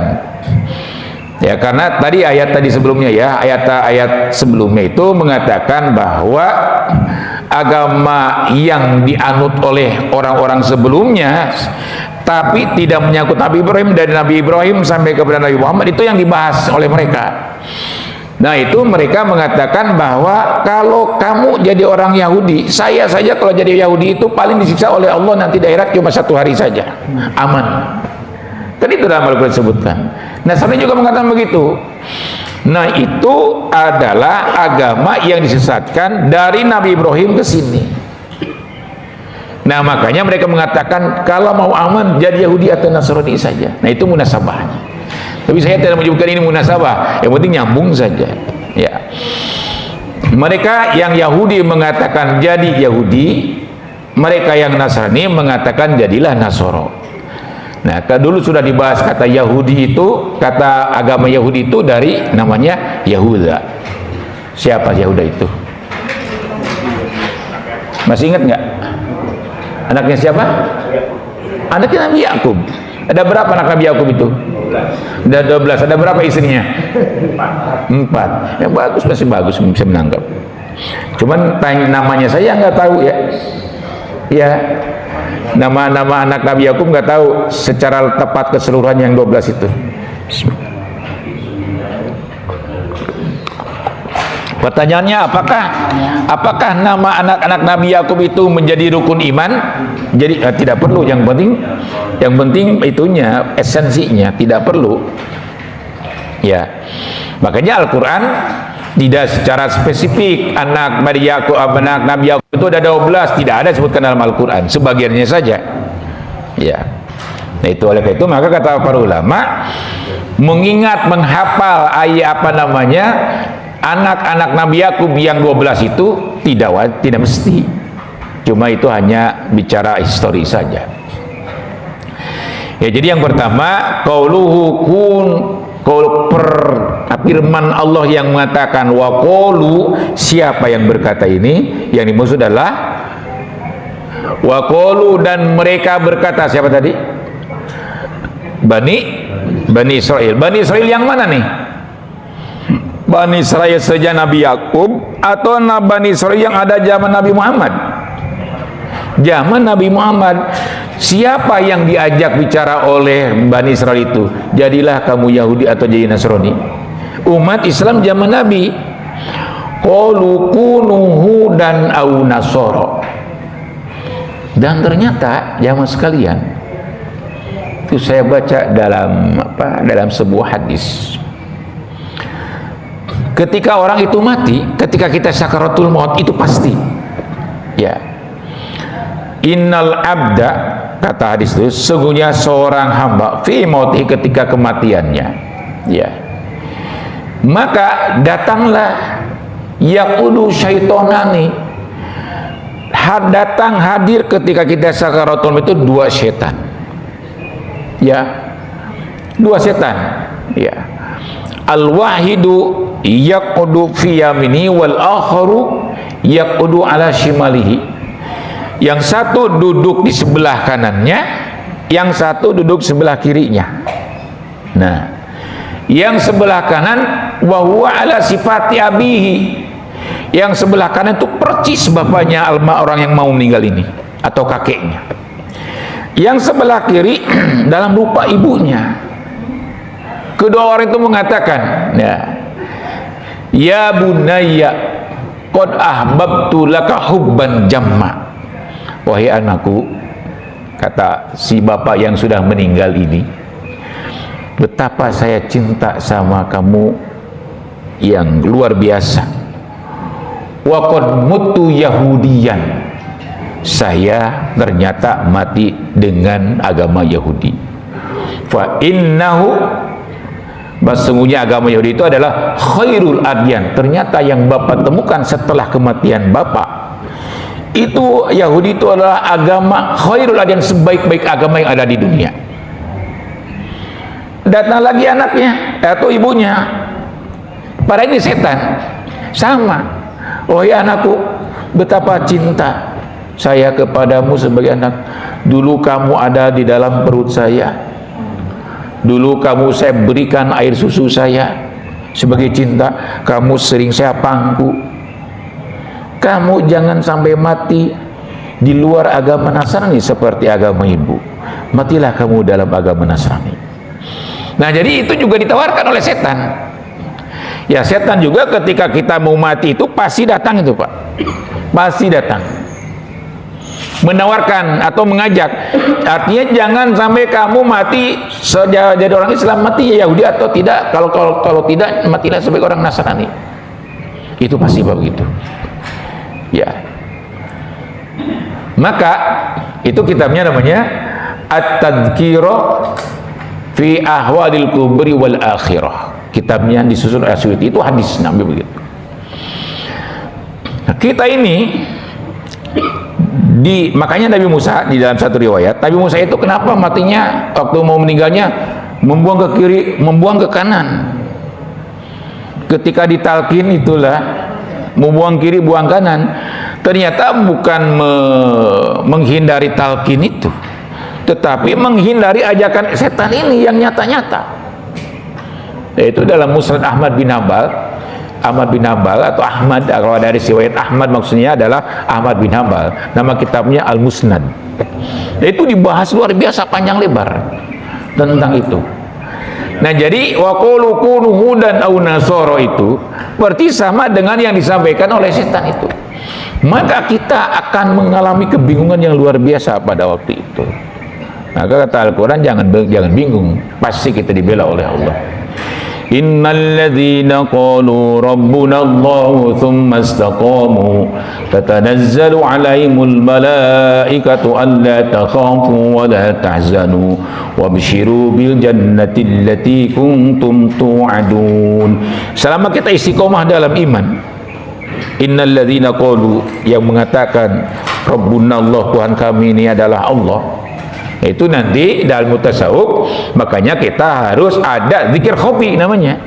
Ya, karena tadi ayat sebelumnya ya, ayat sebelumnya itu mengatakan bahwa agama yang dianut oleh orang-orang sebelumnya tapi tidak menyangkut Nabi Ibrahim, dari Nabi Ibrahim sampai kepada Nabi Muhammad, itu yang dibahas oleh mereka. Nah, itu mereka mengatakan bahwa kalau kamu jadi orang Yahudi, saya saja kalau jadi Yahudi itu paling disiksa oleh Allah nanti di akhirat cuma 1 hari saja, aman. Tadi itu dalam Al-Quran disebutkan. Nah, Nasrani juga mengatakan begitu. Nah, itu adalah agama yang disesatkan dari Nabi Ibrahim ke sini. Nah, makanya mereka mengatakan kalau mau aman jadi Yahudi atau Nasrani saja. Nah, itu munasabahnya. Tapi saya tidak menyebutkan ini munasabah, yang penting nyambung saja. Ya. Mereka yang Yahudi mengatakan jadi Yahudi, mereka yang Nasrani mengatakan jadilah Nasoro. Nah, dulu sudah dibahas kata Yahudi itu, kata agama Yahudi itu dari namanya Yahuda. Siapa Yahuda itu? Masih ingat nggak? Anaknya siapa? Anaknya Nabi Yakub. Ada berapa anak Nabi Yakub itu? Ada 12. Ada berapa istrinya? 4. Ya bagus, masih bagus, bisa menanggap. Cuman tanya namanya saya nggak tahu ya. Ya. Nama-nama anak Nabi Yakub nggak tahu secara tepat keseluruhan yang 12 itu. Pertanyaannya, apakah nama anak-anak Nabi Yakub itu menjadi rukun iman? Jadi tidak perlu. Yang penting itunya, esensinya, tidak perlu. Ya, makanya Al-Quran tidak secara spesifik anak Nabi Yakub itu ada 12, tidak ada disebutkan dalam Al-Quran, sebagiannya saja. Ya, nah itu oleh itu maka kata para ulama, mengingat menghafal ayat anak-anak Nabi Yakub yang 12 itu tidak mesti, cuma itu hanya bicara histori saja. Ya, jadi yang pertama firman Allah yang mengatakan wa qalu, siapa yang berkata ini? Yang dimaksud adalah wa qalu, dan mereka berkata, siapa tadi? Bani Israel. Bani Israel yang mana nih? Bani Israel sejak Nabi Yakub atau Bani Israel yang ada zaman Nabi Muhammad? Zaman Nabi Muhammad. Siapa yang diajak bicara oleh Bani Israel itu? Jadilah kamu Yahudi atau jadi Nasrani. Umat Islam zaman Nabi. Qalu kunuhu dan au nasoro. Dan ternyata jamaah sekalian, itu saya baca dalam sebuah hadis. Ketika orang itu mati, ketika kita sakaratul maut, itu pasti. Ya. Innal abda, kata hadis itu, sesungguhnya seorang hamba fi mauti, ketika kematiannya, ya, maka datanglah yaqudu syaitonani, datang hadir ketika kita sakaratul maut itu dua setan. Ya, dua setan. Ya, al-wahidu yaqudu fi yamini wal akharu yaqudu ala shimalihi. Yang satu duduk di sebelah kanannya, yang satu duduk sebelah kirinya. Nah, yang sebelah kanan wa huwa ala sifati abihi, yang sebelah kanan itu percis bapaknya orang yang mau meninggal ini atau kakeknya. Yang sebelah kiri dalam rupa ibunya. Kedua orang itu mengatakan, ya bunayya qad ahbabtu laka hubban jamma. Wahai anakku, kata si bapak yang sudah meninggal ini, betapa saya cinta sama kamu yang luar biasa. Wa qad mutu yahudiyan, saya ternyata mati dengan agama Yahudi. Fa innahu, sesungguhnya agama Yahudi itu adalah khairul adyan. Ternyata yang bapak temukan setelah kematian bapak itu, Yahudi itu adalah agama khairul adyan, sebaik-baik agama yang ada di dunia. Datang lagi anaknya atau ibunya, pada ini setan sama. Wahai anakku, betapa cinta saya kepadamu sebagai anak. Dulu kamu ada di dalam perut saya, dulu kamu saya berikan air susu saya sebagai cinta, kamu sering saya pangku. Kamu jangan sampai mati di luar agama Nasrani seperti agama ibu. Matilah kamu dalam agama Nasrani. Nah, jadi itu juga ditawarkan oleh setan. Ya, setan juga ketika kita mau mati itu pasti datang itu, Pak. Pasti datang. Menawarkan atau mengajak. Artinya jangan sampai kamu mati jadi orang Islam, mati ya Yahudi atau tidak. Kalau tidak, matilah sebagai orang Nasrani. Itu pasti begitu. Ya. Maka itu kitabnya namanya At-Tadhkira fi Ahwadil Kubri wal Akhirah. Kitabnya disusun oleh Asyuti, itu hadis Nabi begitu. Nah, kita ini makanya Nabi Musa di dalam satu riwayat, Nabi Musa itu kenapa matinya waktu mau meninggalnya membuang ke kiri, membuang ke kanan. Ketika ditalkin itulah membuang kiri, buang kanan. Ternyata bukan menghindari talqin itu, tetapi menghindari ajakan setan ini yang nyata-nyata. Yaitu dalam Musnad Ahmad bin Hanbal atau Ahmad, kalau dari riwayat Ahmad maksudnya adalah Ahmad bin Hanbal. Nama kitabnya Al-Musnad. Itu dibahas luar biasa panjang lebar tentang itu. Nah, jadi wa qulu kunu hudan aw nasara itu berarti sama dengan yang disampaikan oleh setan itu. Maka kita akan mengalami kebingungan yang luar biasa pada waktu itu. Maka kata Al-Quran, jangan bingung, pasti kita dibela oleh Allah. Innal ladzina qalu rabbuna Allah thumma istaqamu tatanazzalu alaihimul malaikatu alla takhafu wa la tahzanu wabshiru bil jannati allati kuntum tu'adun. Selama kita istiqomah dalam iman, innal ladzina qalu, yang mengatakan rabbuna Allah, Tuhan kami ini adalah Allah, itu nanti dalam mutasawuf, makanya kita harus ada zikir khafi namanya.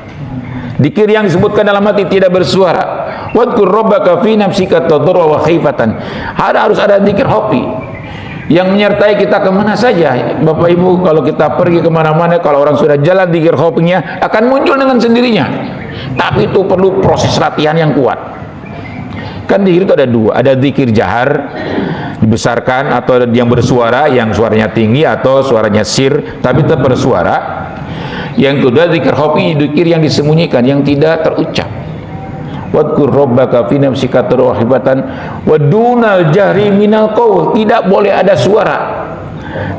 Zikir yang disebutkan dalam hati, tidak bersuara. Wadkur rabbaka fi nafsika tadarruan wa khifatan. Harus ada zikir khafi yang menyertai kita kemana saja. Bapak Ibu, kalau kita pergi kemana-mana, kalau orang sudah jalan, zikir khafinya akan muncul dengan sendirinya. Tapi itu perlu proses latihan yang kuat. Kan zikir itu ada dua, ada zikir jahar, dibesarkan, atau yang bersuara, yang suaranya tinggi atau suaranya sir tapi tetap bersuara. Yang kedua zikir khafi, zikir yang disembunyikan, yang tidak terucap. Wadkur rabbaka fi nafsika tadarruan wa dunal jahri minal qaul, tidak boleh ada suara.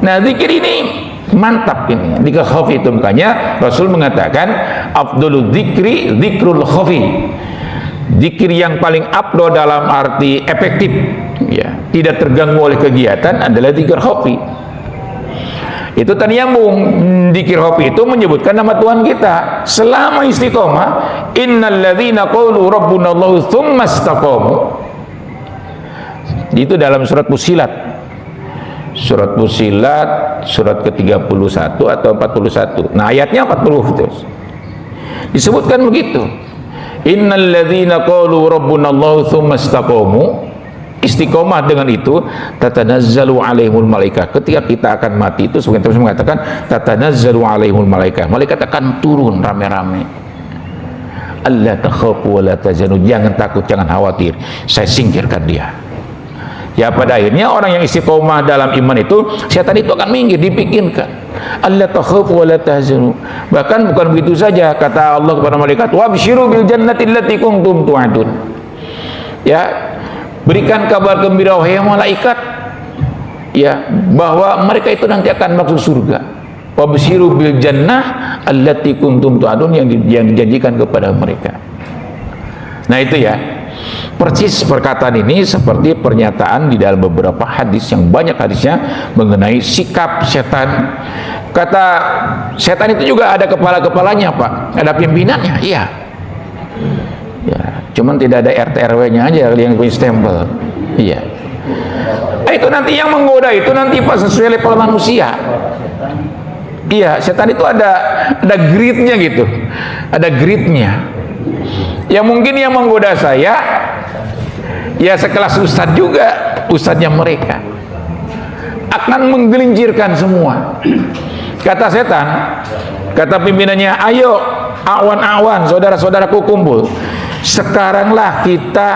Nah, zikir ini mantap ini, zikir khafi itu. Makanya Rasul mengatakan afdhalul dzikri dzikrul khafi. Zikir yang paling afdal dalam arti efektif, ya, tidak terganggu oleh kegiatan, adalah zikir khafi. Itu tadi nyambung. Dzikir hobi itu menyebutkan nama Tuhan kita. Selama istiqomah, innalladzina qalu rabbunallahu tsumma istaqamu. Itu dalam surat Fussilat. Surat Fussilat surat ke-31 atau 41. Nah, ayatnya 40 terus. Disebutkan begitu. Innalladzina qalu rabbunallahu tsumma istaqamu. Istiqomah dengan itu, tatanazzalu alaihimul malaikah. Ketika kita akan mati itu, sebagian teman mengatakan tatanazzalu alaihimul malaikah. Malaikat akan turun rame-rame. Allah takhafu wa la tahzanu. Jangan takut, jangan khawatir. Saya singkirkan dia. Ya, pada akhirnya orang yang istiqomah dalam iman itu, setan itu akan minggir, dipikirkan. Allah takhafu wa la tahzanu. Bahkan bukan begitu saja, kata Allah kepada malaikat, wabsyiru bil jannati allati kuntum tu'adun. Ya, berikan kabar gembira wahai malaikat, ya, bahwa mereka itu nanti akan masuk surga. Wabsyiru bil jannah allati kuntum tu'adun, yang dijanjikan kepada mereka. Nah, itu ya. Persis perkataan ini seperti pernyataan di dalam beberapa hadis, yang banyak hadisnya mengenai sikap setan. Kata setan itu juga ada kepala-kepalanya, Pak. Ada pimpinannya, iya. Ya, cuman tidak ada RT RW-nya aja yang punya stempel. Iya. Itu nanti yang menggoda itu nanti pas sesuai level manusia. Iya, setan itu ada gridnya gitu. Ada gridnya. Ya mungkin yang menggoda saya ya sekelas ustadz juga, ustadznya mereka akan menggelincirkan semua. Kata setan, kata pimpinannya, ayo awan-awan, saudara-saudaraku kumpul. Sekaranglah kita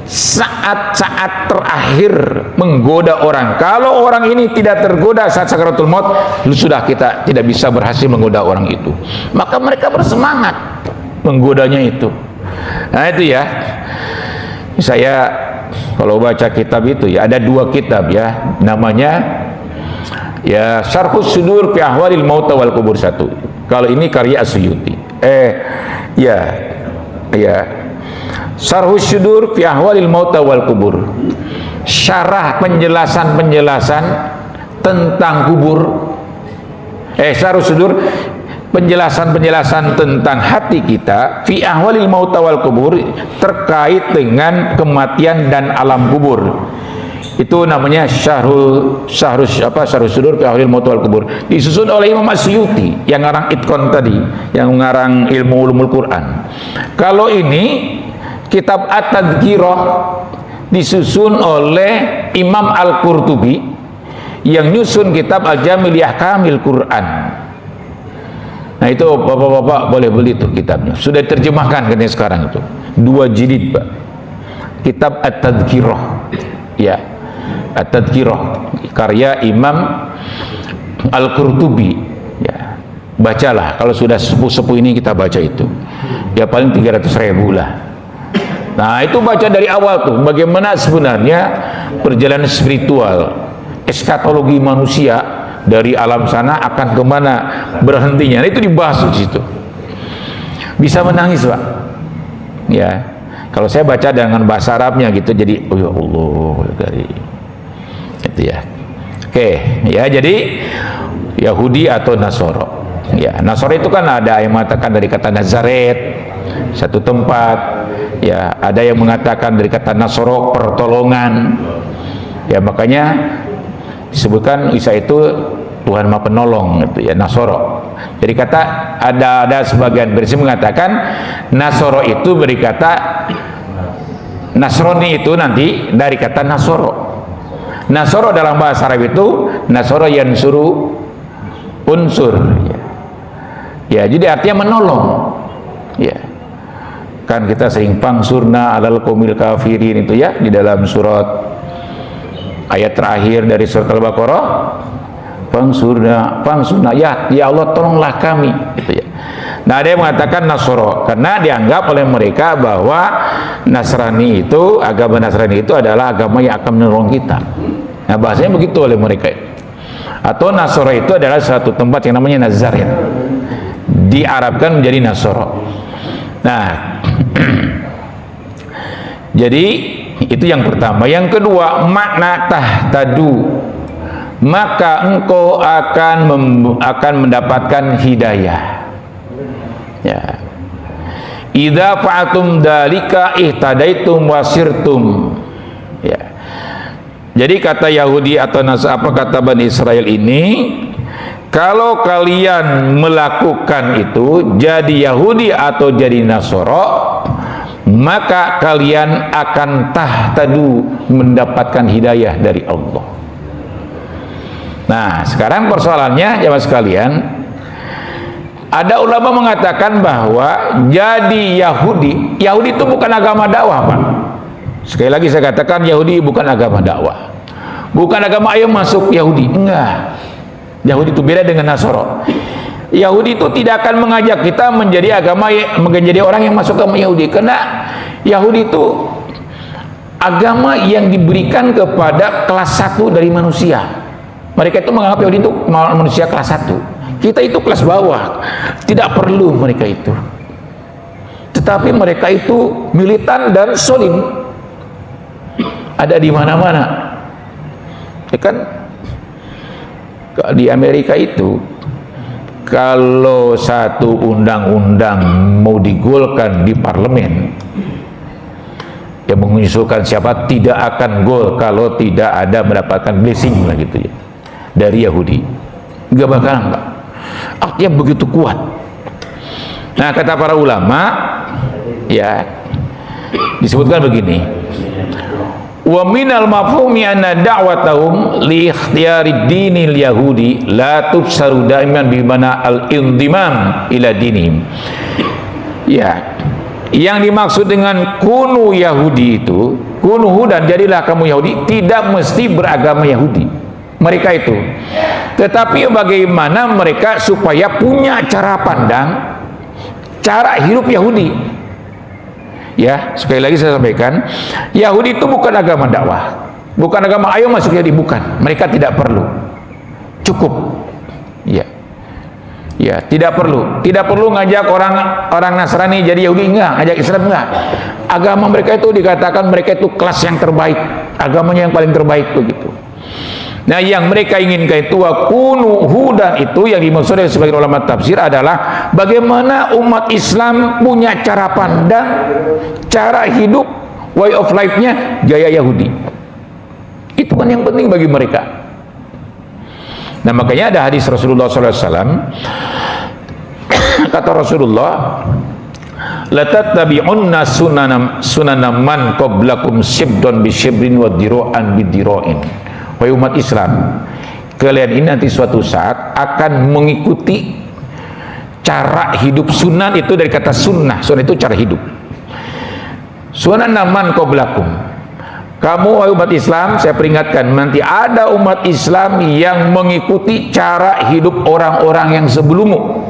saat-saat terakhir menggoda orang. Kalau orang ini tidak tergoda saat sakaratul maut, sudah kita tidak bisa berhasil menggoda orang itu. Maka mereka bersemangat menggodanya itu. Nah, itu ya. Saya kalau baca kitab itu ya, ada 2 kitab ya, namanya ya Syarhus Sudur fi Ahwalil Maut wal Qubur 1. Kalau ini karya Asyuyuti. Syarhus Sudur fi Ahwalil Maut wal Qubur. Syarah penjelasan tentang kubur. Syarhus Sudur, penjelasan tentang hati kita fi ahwalil maut wal kubur, terkait dengan kematian dan alam kubur. Itu namanya Syarhus Sudur fi ahwalil maut wal kubur. Disusun oleh Imam Asyuyuti yang ngarang Itqan tadi, yang ngarang ilmu ulumul Quran. Kalau ini kitab At-Tadhkirah disusun oleh Imam Al-Qurtubi yang nyusun kitab Al-Jami' li Ahkamil Quran. Nah, itu bapak-bapak boleh beli tuh kitabnya. Sudah diterjemahkan katanya sekarang itu. 2 jilid, Pak. Kitab At-Tadhkirah. Ya. At-Tadhkirah karya Imam Al-Qurtubi. Ya. Bacalah, kalau sudah sepuh-sepuh ini kita baca itu. Ya paling 300.000 lah. Nah, itu baca dari awal tuh bagaimana sebenarnya perjalanan spiritual, eskatologi manusia dari alam sana akan kemana berhentinya. Nah, itu dibahas di situ. Bisa menangis, Pak. Ya, kalau saya baca dengan bahasa Arabnya gitu, jadi oh ya Allah, dari itu ya. Oke, ya, jadi Yahudi atau Nasoro. Ya, Nasoro itu kan ada yang mengatakan dari kata Nazaret, satu tempat. Ya, ada yang mengatakan dari kata Nasoro, pertolongan. Ya, makanya disebutkan Isa itu Tuhan Maha Penolong, gitu ya, Nasoro. Jadi kata ada sebagian versi mengatakan Nasoro itu berkata Nasroni itu nanti dari kata Nasoro. Nasoro dalam bahasa Arab itu Nasoro yansuru unsur. Ya, jadi artinya menolong. Ya. Kan kita sering pangsurna alal qaumil kafirin itu ya, di dalam surat ayat terakhir dari surat Al-Baqarah, pangsurna ya Allah tolonglah kami, gitu ya. Nah, ada yang mengatakan Nasoro karena dianggap oleh mereka bahwa Nasrani itu, agama Nasrani itu adalah agama yang akan menolong kita. Nah, bahasanya begitu oleh mereka. Atau Nasoro itu adalah satu tempat yang namanya Nazaret, diarabkan menjadi Nasoro. Nah, jadi itu yang pertama. Yang kedua, makna tahtadu. maka engkau akan mendapatkan hidayah. Ya. Idza fa'atum dalika ihtadaitum wasirtum. Ya. Jadi kata Yahudi atau kata Bani Israel ini, kalau kalian melakukan itu, jadi Yahudi atau jadi Nasoro, maka kalian akan tahtadu, mendapatkan hidayah dari Allah. Nah, sekarang persoalannya jemaah sekalian, ada ulama mengatakan bahwa jadi Yahudi itu bukan agama dakwah, Pak. Sekali lagi saya katakan, Yahudi bukan agama dakwah. Bukan agama ayo masuk Yahudi, enggak. Yahudi itu beda dengan Nasoro. Yahudi itu tidak akan mengajak kita menjadi orang yang masuk agama Yahudi, karena Yahudi itu agama yang diberikan kepada kelas 1 dari manusia. Mereka itu menganggap Yahudi itu manusia kelas 1. Kita itu kelas bawah, tidak perlu mereka itu. Tetapi mereka itu militan dan solim, ada di mana-mana. Ya kan? Di Amerika itu, kalau satu undang-undang mau digolkan di parlemen, yang mengusulkan siapa tidak akan gol kalau tidak ada mendapatkan blessing lah gitu ya dari Yahudi. Nggak bakalan, Pak. Artinya begitu kuat. Nah, kata para ulama, ya disebutkan begini, wa minal mafhumi anna da'watahum li ikhtiyari dinil yahudi la tufsaru daiman bimana al-indimam ila dinihim. Ya, yang dimaksud dengan kunu Yahudi itu, kunu hudan, jadilah kamu Yahudi, tidak mesti beragama Yahudi mereka itu, tetapi bagaimana mereka supaya punya cara pandang, cara hidup Yahudi. Ya, sekali lagi saya sampaikan, Yahudi itu bukan agama dakwah, bukan agama ayo masuk Yahudi, bukan. Mereka tidak perlu, cukup. Ya, ya, tidak perlu ngajak orang Nasrani jadi Yahudi, enggak, ngajak Islam enggak. Agama mereka itu dikatakan mereka itu kelas yang terbaik, agamanya yang paling terbaik begitu. Nah, yang mereka inginkan itu kunu hudan, itu yang dimaksud oleh sebagian ulama tafsir adalah bagaimana umat Islam punya cara pandang, cara hidup, way of life-nya gaya Yahudi. Itu kan yang penting bagi mereka. Nah, makanya ada hadis Rasulullah SAW, kata Rasulullah, la tattabi'unna sunana man qablakum shibran bi shibrin wa dira'an bi dira'in. Wahai umat Islam, kalian ini nanti suatu saat akan mengikuti cara hidup sunnah, itu dari kata sunnah. Sunnah itu cara hidup. Sunnah man qablakum. Kamu wahai umat Islam, saya peringatkan, nanti ada umat Islam yang mengikuti cara hidup orang-orang yang sebelummu.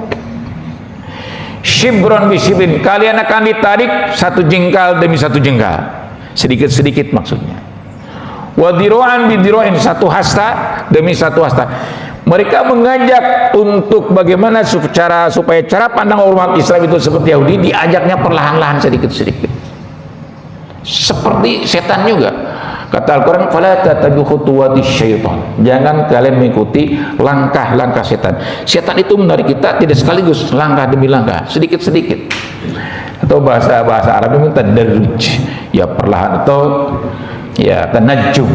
Shibron bi shibrin, kalian akan ditarik satu jengkal demi satu jengkal, sedikit-sedikit maksudnya. Wadiroan bidiroin, satu hasta demi satu hasta. Mereka mengajak untuk bagaimana supaya cara pandang umat Islam itu seperti Yahudi, diajaknya perlahan-lahan, sedikit-sedikit. Seperti setan juga. Kata Al-Quran, fala tattabi'u khutuwatis syaitan. Jangan kalian mengikuti langkah-langkah setan. Setan itu menarik kita tidak sekaligus, langkah demi langkah, sedikit-sedikit. Atau bahasa Arab itu tadarruj, ya perlahan, atau ya tanajjum,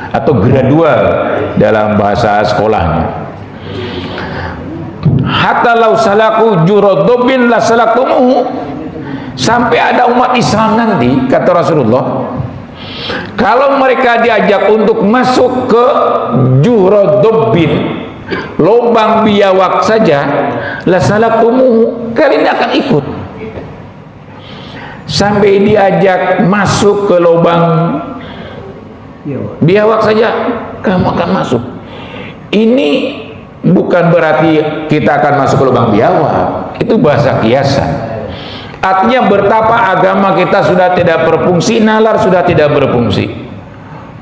atau gradual dalam bahasa sekolahnya. Hatta law salaku juradubin la salakumuhu, sampai ada umat Islam nanti, kata Rasulullah, kalau mereka diajak untuk masuk ke juradubin, lubang biawak saja, la salakumuhu, kalian akan ikut. Sampai diajak masuk ke lubang biawak saja, kamu akan masuk. Ini bukan berarti kita akan masuk ke lubang biawak, itu bahasa kiasan. Artinya betapa agama kita sudah tidak berfungsi, nalar sudah tidak berfungsi.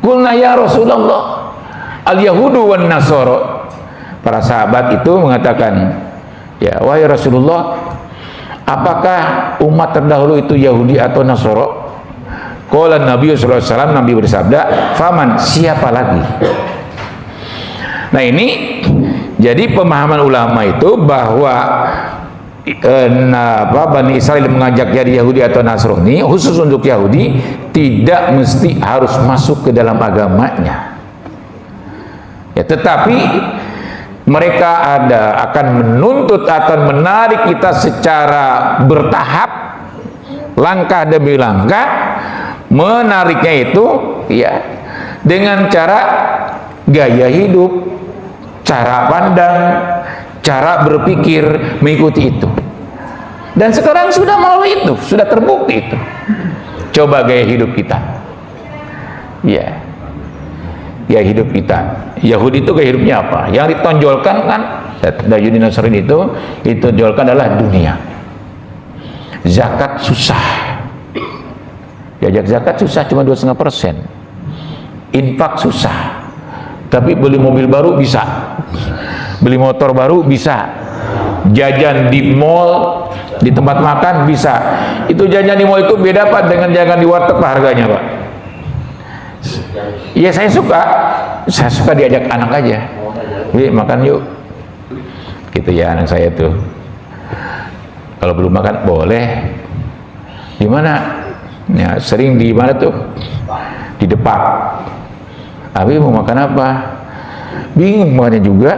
Qulna ya Rasulullah, al-yahudu wan nasara. Para sahabat itu mengatakan, ya wahai Rasulullah, apakah umat terdahulu itu Yahudi atau Nasara? Qala Nabi sallallahu alaihi wasallam, Nabi bersabda, faman, siapa lagi? Nah ini jadi pemahaman ulama itu bahwa Bani Israel mengajak jadi Yahudi atau Nasrani, khusus untuk Yahudi, tidak mesti harus masuk ke dalam agamanya. Ya, tetapi mereka akan menuntut, akan menarik kita secara bertahap, langkah demi langkah, menariknya itu ya dengan cara gaya hidup, cara pandang, cara berpikir, mengikuti itu. Dan sekarang sudah melalui itu, sudah terbukti itu. Coba gaya hidup kita, ya, gaya hidup kita. Yahudi itu gaya hidupnya apa? Yang ditonjolkan kan, Yahudi Nasrani itu ditonjolkan adalah dunia. Zakat susah, diajak zakat susah, cuma 2,5%. Infak susah, tapi beli mobil baru bisa, beli motor baru bisa, jajan di mall, di tempat makan bisa. Itu jajan di mall itu beda Pak dengan jajan di warteg Pak harganya Pak. Ya saya suka diajak anak aja, makan yuk, gitu ya anak saya tuh. Kalau belum makan boleh. Di mana? Ya sering di mana tuh? Di Depak. Abi mau makan apa? Bingung makannya juga.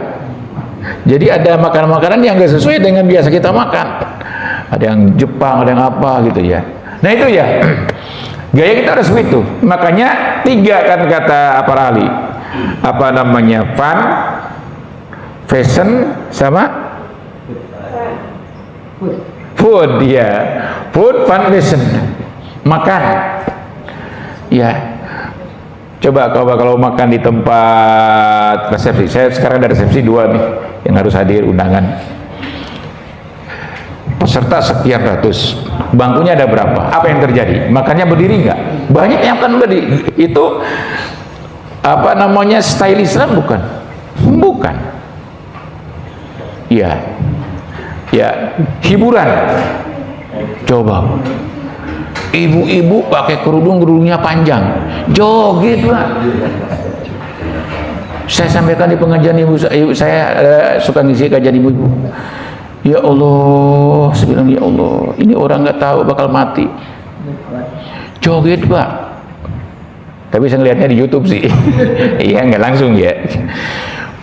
Jadi ada makanan-makanan yang gak sesuai dengan biasa kita makan. Ada yang Jepang, ada yang apa gitu ya. Nah itu ya, gaya kita harus begitu. Makanya 3 kan kata para ahli. Apa namanya? Fun, fashion, sama food ya. Food, fun, fashion. Makan. Ya. Coba kalau makan di tempat resepsi, saya sekarang ada resepsi 2 nih yang harus hadir undangan. Peserta sekian ratus, bangkunya ada berapa? Apa yang terjadi? Makannya berdiri nggak? Banyak yang akan berdiri. Itu apa namanya, style Islam bukan? Bukan. Ya, hiburan. Coba. Ibu-ibu pakai kerudungnya panjang, joget Pak. Saya sampaikan di pengajian ibu saya suka ngisi kajian ibu-ibu. Ya Allah, saya bilang ya Allah, ini orang nggak tahu bakal mati. Joget Pak. Tapi saya ngeliatnya di YouTube sih. Iya nggak langsung ya.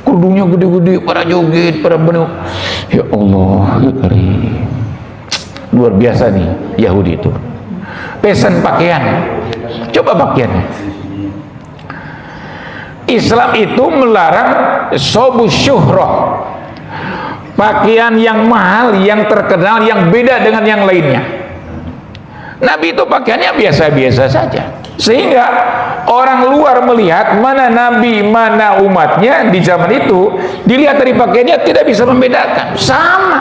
Kerudungnya gede-gede, para joget, para benuh. Ya Allah, ya Karim. Luar biasa nih Yahudi itu. Fashion pakaian, coba pakaian. Islam itu melarang sobus syuhrah, pakaian yang mahal, yang terkenal, yang beda dengan yang lainnya. Nabi itu pakaiannya biasa-biasa saja, sehingga orang luar melihat mana Nabi, mana umatnya di zaman itu, dilihat dari pakaiannya tidak bisa membedakan, sama.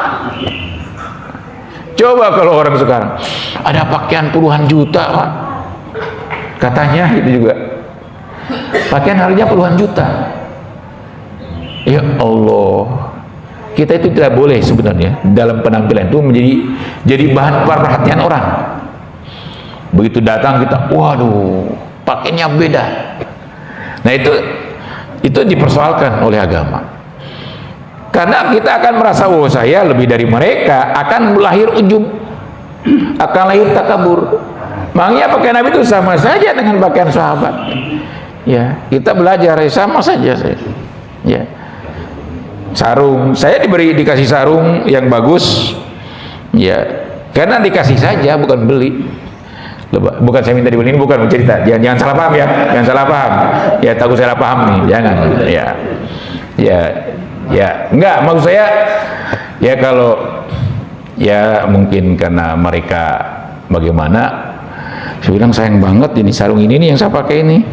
Coba kalau orang sekarang ada pakaian puluhan juta Pak, katanya itu juga pakaian harganya puluhan juta. Ya Allah, kita itu tidak boleh sebenarnya dalam penampilan itu jadi bahan perhatian orang. Begitu datang kita, waduh, pakainya beda. Nah itu dipersoalkan oleh agama. Karena kita akan merasa, oh saya lebih dari mereka, akan lahir ujub, akan lahir takabur. Makanya pakaian Nabi itu sama saja dengan pakaian sahabat. Ya, kita belajar sama saja saya. Ya. Sarung, saya dikasih sarung yang bagus. Ya, karena dikasih saja, bukan beli. Bukan saya minta dibeliin, bukan cerita. Jangan salah paham ya, jangan salah paham. Ya, takut salah paham nih, jangan. Ya, enggak, maksud saya ya kalau ya mungkin karena mereka bagaimana, saya bilang sayang banget ini sarung ini nih yang saya pakai ini.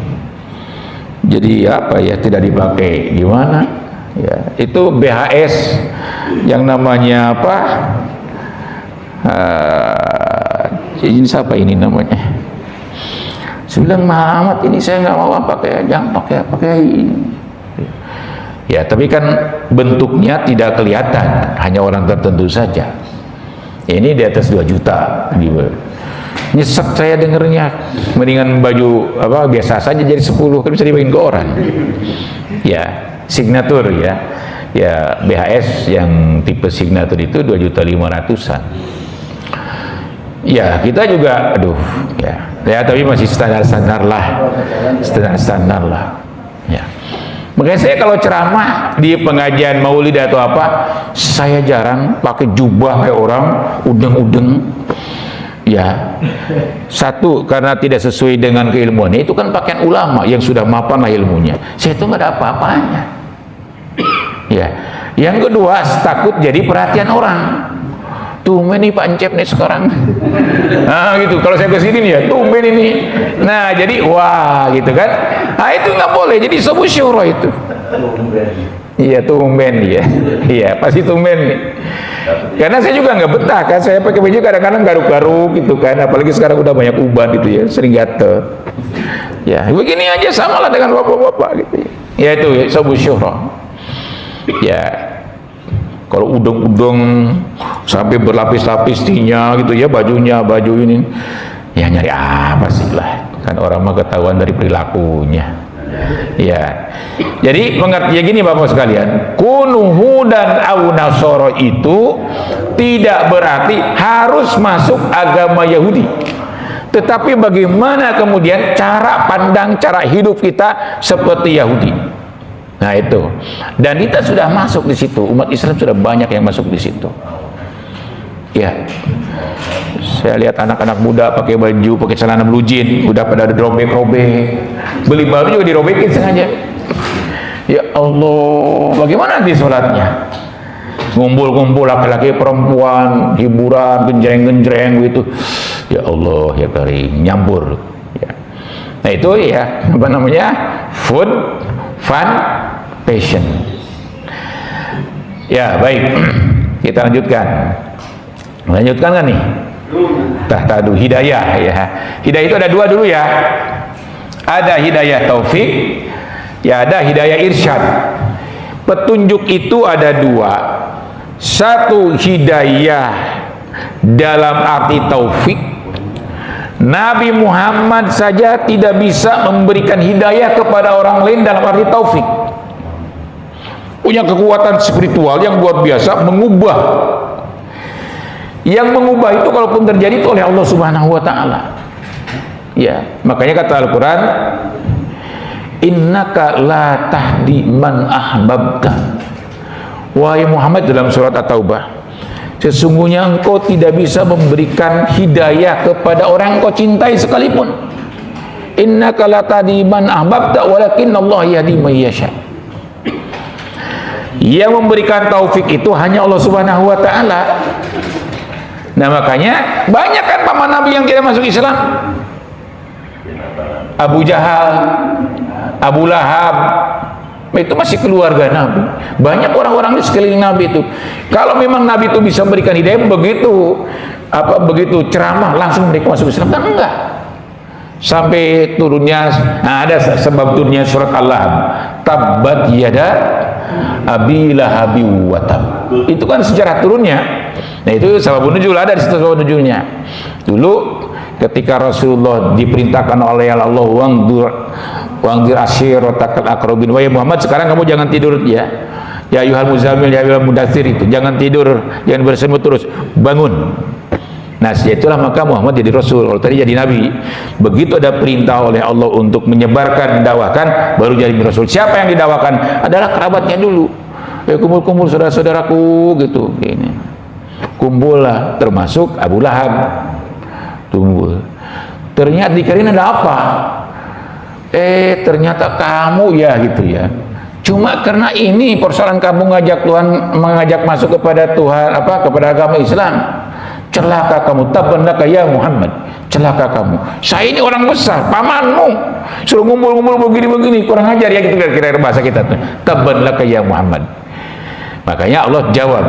Jadi apa ya, tidak dipakai gimana? Ya, itu BHS yang namanya apa? Ini siapa ini namanya? Saya bilang Muhammad ini saya nggak mau pakai, jangan pakai ini. Ya, tapi kan bentuknya tidak kelihatan, hanya orang tertentu saja. Ini di atas 2 juta gitu. Nyesek saya dengernya, mendingan baju apa biasa saja jadi 10, kan bisa dibagiin ke orang. Ya, signatur ya. Ya, BHS yang tipe signatur itu 2.500.000-an. Ya, kita juga aduh ya. Ya, tapi masih standar-standar lah. Standar-standar lah. Ya. Makanya saya kalau ceramah di pengajian maulid atau apa, saya jarang pakai jubah kayak orang udeng-udeng. Ya, satu karena tidak sesuai dengan keilmuannya, itu kan pakaian ulama yang sudah mapan lah ilmunya. Saya itu nggak ada apa-apanya. Ya, yang kedua takut jadi perhatian orang. Tumben nih Pak Encep nih sekarang. Nah gitu, kalau saya kesini nih ya, tumben ini. Nah jadi wah gitu kan. Nah itu nggak boleh, jadi subuh syuro itu. Iya tumben ya. Iya pasti tumben nih. Karena saya juga nggak betah kan, saya pakai baju kadang-kadang garuk-garuk gitu kan. Apalagi sekarang udah banyak uban gitu ya, sering gatel. Ya begini aja sama lah dengan bapak-bapak gitu. Ya itu subuh syuro. Ya kalau udeng-udeng sampai berlapis-lapis tinya gitu ya, bajunya baju ini ya nyari apa sih lah, kan orang mah ketahuan dari perilakunya. Ya jadi pengertian gini Bapak sekalian, kunuhu dan au nasoro itu tidak berarti harus masuk agama Yahudi, tetapi bagaimana kemudian cara pandang, cara hidup kita seperti Yahudi. Nah itu, dan kita sudah masuk di situ, umat Islam sudah banyak yang masuk di situ. Ya, saya lihat anak-anak muda pakai baju, pakai celana blue jean, udah pada dirobek-robek, beli baru juga dirobekin sengaja. Ya Allah, bagaimana nanti sholatnya? Ngumpul-ngumpul laki-laki perempuan, hiburan, genjreng-genjreng gitu. Ya Allah, ya Karim, nyampur. Ya. Nah itu ya, apa namanya? Food, fun, passion. Ya baik, kita lanjutkan. Lanjutkan kan nih? Tahtadu hidayah ya. Hidayah itu ada dua dulu ya. Ada hidayah taufik, ya ada hidayah irsyad. Petunjuk itu ada dua. Satu hidayah dalam arti taufik. Nabi Muhammad saja tidak bisa memberikan hidayah kepada orang lain dalam arti taufik. Punya kekuatan spiritual yang luar biasa, mengubah. Yang mengubah itu kalaupun terjadi itu oleh Allah Subhanahu wa taala. Ya, makanya kata Al-Qur'an, innaka la tahdi man ahbabta. Wahai Muhammad dalam surat At-Taubah, sesungguhnya engkau tidak bisa memberikan hidayah kepada orang yang engkau cintai sekalipun. Innaka la tahdi man ahbabta walakin Allah yahdi man yasha. Yang memberikan taufik itu hanya Allah Subhanahu wa taala. Nah makanya banyak kan paman Nabi yang tidak masuk Islam. Abu Jahal, Abu Lahab, itu masih keluarga Nabi. Banyak orang-orang di sekeliling Nabi itu. Kalau memang Nabi itu bisa memberikan hidayah begitu ceramah langsung mereka masuk Islam, kan enggak. Sampai turunnya, nah ada sebab turunnya surat Al-Lahab, tabbat yada abi lahabi wa tab. Itu kan sejarah turunnya. Nah itu sababun nuzul, ada di situ sababun nuzulnya. Dulu ketika Rasulullah diperintahkan oleh Allah, wangdir ashiratakal aqrabin, wahai Muhammad sekarang kamu jangan tidur ya. Ya ayyuhal muzammil, ya ayyuhal mudaththir, itu jangan tidur, jangan bersemut terus, bangun. Nah itulah maka Muhammad jadi Rasul. Kalau tadi jadi Nabi, begitu ada perintah oleh Allah untuk menyebarkan, mendakwakan, baru jadi Rasul. Siapa yang didakwakan? Adalah kerabatnya dulu. Kumpul-kumpul saudara-saudaraku gitu, gini. Kumpul lah, termasuk Abu Lahab. Kumpul. Ternyata dikirain ada apa? Ternyata kamu ya gitu ya. Cuma karena ini persoalan kamu ngajak Tuhan, mengajak masuk kepada Tuhan, kepada agama Islam. Celaka kamu, tabannaka ya Muhammad, celaka kamu. Saya ini orang besar, pamanmu, suruh ngumpul-ngumpul begini-begini, kurang ajar ya, gitu kira-kira bahasa kita tuh. Tabannaka ya Muhammad. Makanya Allah jawab,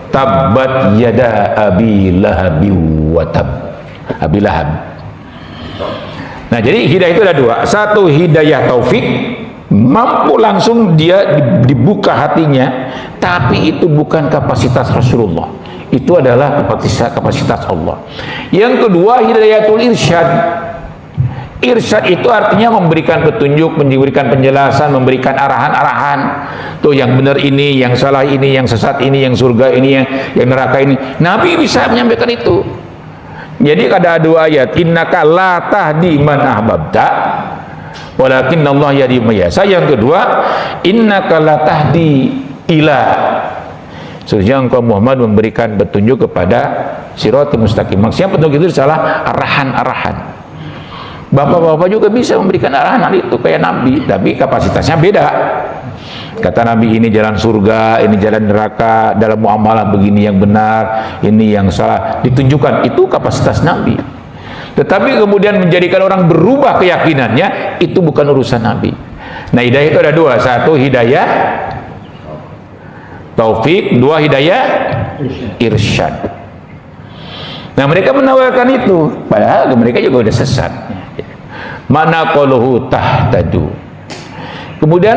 tabbat yada abi lahabi wa tab. Abi Lahab. Nah jadi hidayah itu ada dua. Satu hidayah taufik, mampu langsung dia dibuka hatinya, tapi itu bukan kapasitas Rasulullah. Itu adalah kapasitas Allah. Yang kedua, hidayatul irsyad. Irsyad itu artinya memberikan petunjuk, memberikan penjelasan, memberikan arahan-arahan. Tuh yang benar ini, yang salah ini, yang sesat ini, yang surga ini, yang neraka ini. Nabi bisa menyampaikan itu. Jadi ada dua ayat, innaka la tahdi man ahbabta walakinna Allah yahdi man yasha. Yang kedua, innaka la tahdi ila. Sesungguhnya engkau Muhammad memberikan petunjuk kepada siratal mustaqim. Maksudnya petunjuk itu adalah arahan-arahan. Bapak-bapak juga bisa memberikan arahan itu kayak Nabi, tapi kapasitasnya beda. Kata Nabi, ini jalan surga, ini jalan neraka, dalam muamalah begini yang benar, ini yang salah, ditunjukkan. Itu kapasitas Nabi. Tetapi kemudian menjadikan orang berubah keyakinannya, itu bukan urusan Nabi. Nah, hidayah itu ada dua. Satu, hidayah taufik, dua, hidayah irsyad. Nah, mereka menawarkan itu, padahal mereka juga udah sesat. Mana qaluhu tahtadu. Kemudian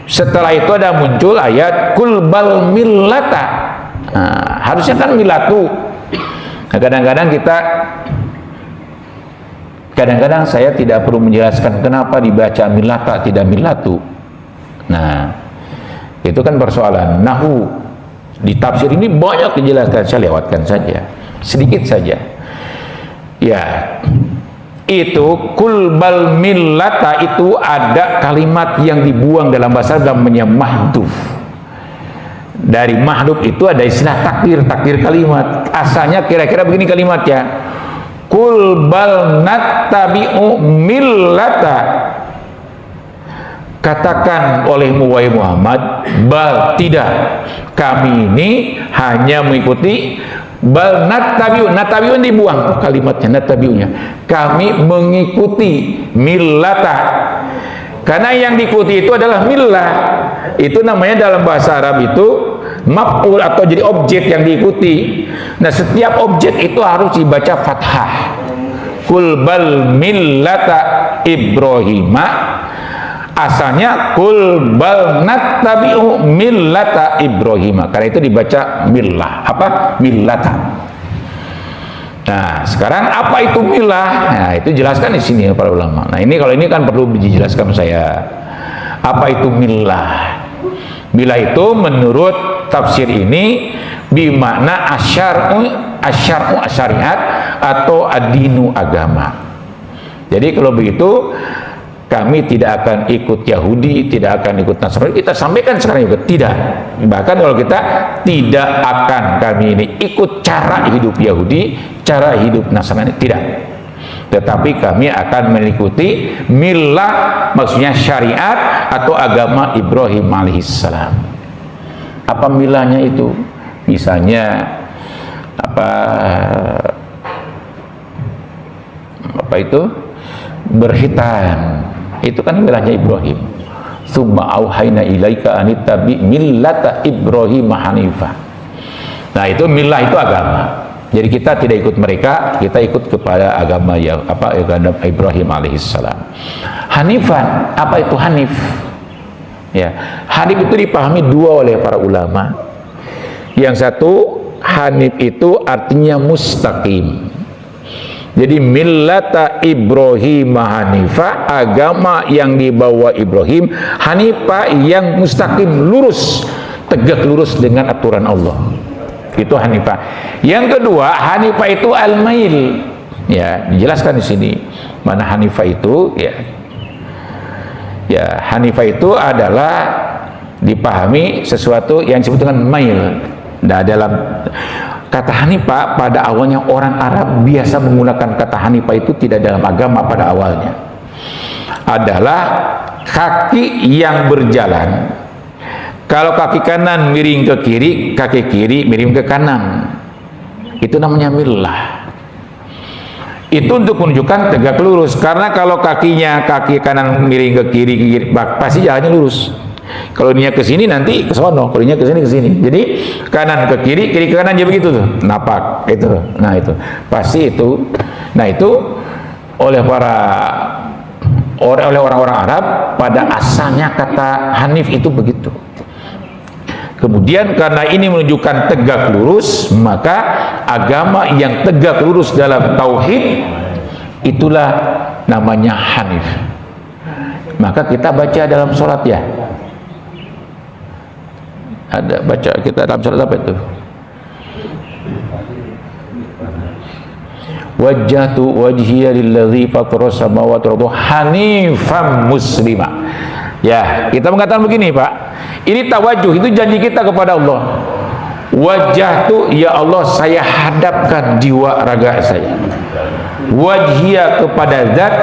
setelah itu ada muncul ayat kul bal millata. Nah, harusnya kan milatu. Nah, kadang-kadang saya tidak perlu menjelaskan kenapa dibaca millata tidak milatu. Nah, itu kan persoalan nahu. Di tafsir ini banyak dijelaskan, saya lewatkan saja sedikit saja. Ya, itu kul bal millata itu ada kalimat yang dibuang dalam bahasa namanya mahdhuf. Dari mahdhuf itu ada istilah takdir kalimat. Asalnya kira-kira begini kalimatnya, kul bal nattabi'u millata. Katakan olehmu wahai Muhammad, bal tidak, kami ini hanya mengikuti. Bal natabiun dibuang kalimatnya, natabiunya. Kami mengikuti millata. Karena yang diikuti itu adalah millah. Itu namanya dalam bahasa Arab itu maf'ul atau jadi objek yang diikuti. Nah, setiap objek itu harus dibaca fathah. Kul bal millata Ibrahima. Asalnya kul bal nattabi'u millata Ibrahim. Karena itu dibaca millah. Apa? Millata. Nah, sekarang apa itu millah? Nah, itu jelaskan di sini para ulama. Nah, kalau ini kan perlu dijelaskan saya. Apa itu millah? Millah itu menurut tafsir ini bimakna asyar'u syariat atau adinu agama. Jadi kalau begitu kami tidak akan ikut Yahudi, tidak akan ikut Nasrani. Kita sampaikan sekarang juga tidak. Bahkan kalau kita tidak akan kami ini ikut cara hidup Yahudi, cara hidup Nasrani, tidak. Tetapi kami akan mengikuti millah, maksudnya syariat atau agama Ibrahim alaihissalam. Apa milahnya itu? Misalnya apa itu? Berhitan. Itu kan milahnya Ibrahim. Tsumma auhayna ilaika anittabi millata Ibrahim hanifa. Nah, itu milah itu agama. Jadi kita tidak ikut mereka, kita ikut kepada agama yang agama Ibrahim alaihissalam. Hanifan, apa itu hanif? Ya, hanif itu dipahami dua oleh para ulama. Yang satu, hanif itu artinya mustaqim. Jadi millata Ibrahim hanifa, agama yang dibawa Ibrahim, hanifa yang mustaqim, lurus, tegak lurus dengan aturan Allah. Itu hanifa. Yang kedua, hanifa itu al-mail. Ya, dijelaskan di sini. Mana hanifa itu? Ya, hanifa itu adalah dipahami sesuatu yang disebut dengan mail. Nah, dalam kata hanifa pada awalnya orang Arab biasa menggunakan kata hanifa itu tidak dalam agama pada awalnya. Adalah kaki yang berjalan. Kalau kaki kanan miring ke kiri, kaki kiri miring ke kanan. Itu namanya millah. Itu untuk menunjukkan tegak lurus. Karena kalau kaki kanan miring ke kiri, pasti jalannya lurus. Kalau ininya ke sini nanti ke sono, kalau ininya ke sini ke sini. Jadi kanan ke kiri, kiri ke kanan dia begitu tuh. Napak itu. Nah, itu. Pasti itu. Nah, itu oleh orang-orang Arab pada asalnya kata hanif itu begitu. Kemudian karena ini menunjukkan tegak lurus, maka agama yang tegak lurus dalam tauhid itulah namanya Hanif. Maka kita baca dalam sholat ya. Ada baca kita dalam sholat apa itu? Wajjahtu wajhiya lilladzi fatara samawati wal arda hanifan muslima. Ya, kita mengatakan begini, Pak. Ini tawajuh, itu janji kita kepada Allah. Wajjahtu, ya Allah, saya hadapkan jiwa raga saya. Wajhiya kepada zat,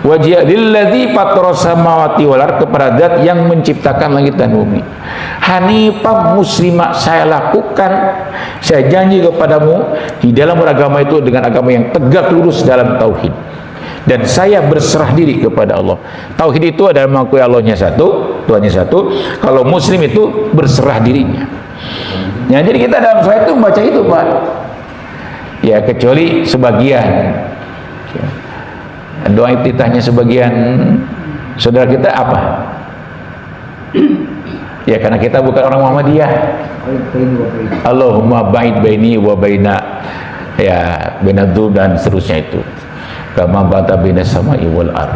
wajhiya lilladzi fatara samawati wal arda, kepada zat yang menciptakan langit dan bumi. Hanifan muslimah, saya lakukan, saya janji kepadamu di dalam beragama itu dengan agama yang tegak lurus dalam tauhid, dan saya berserah diri kepada Allah. Tauhid itu adalah mengakui Allahnya satu, Tuhannya satu. Kalau muslim itu berserah dirinya. Ya, jadi kita dalam sholat itu membaca itu, Pak. Ya, kecuali sebagian doa iftitahnya sebagian saudara kita apa? Ya, karena kita bukan orang Muhammadiyah. Allahumma ba'id baini wa baina, ya, bainadzu dan seterusnya itu. Kama bata baina sama'i wal ard.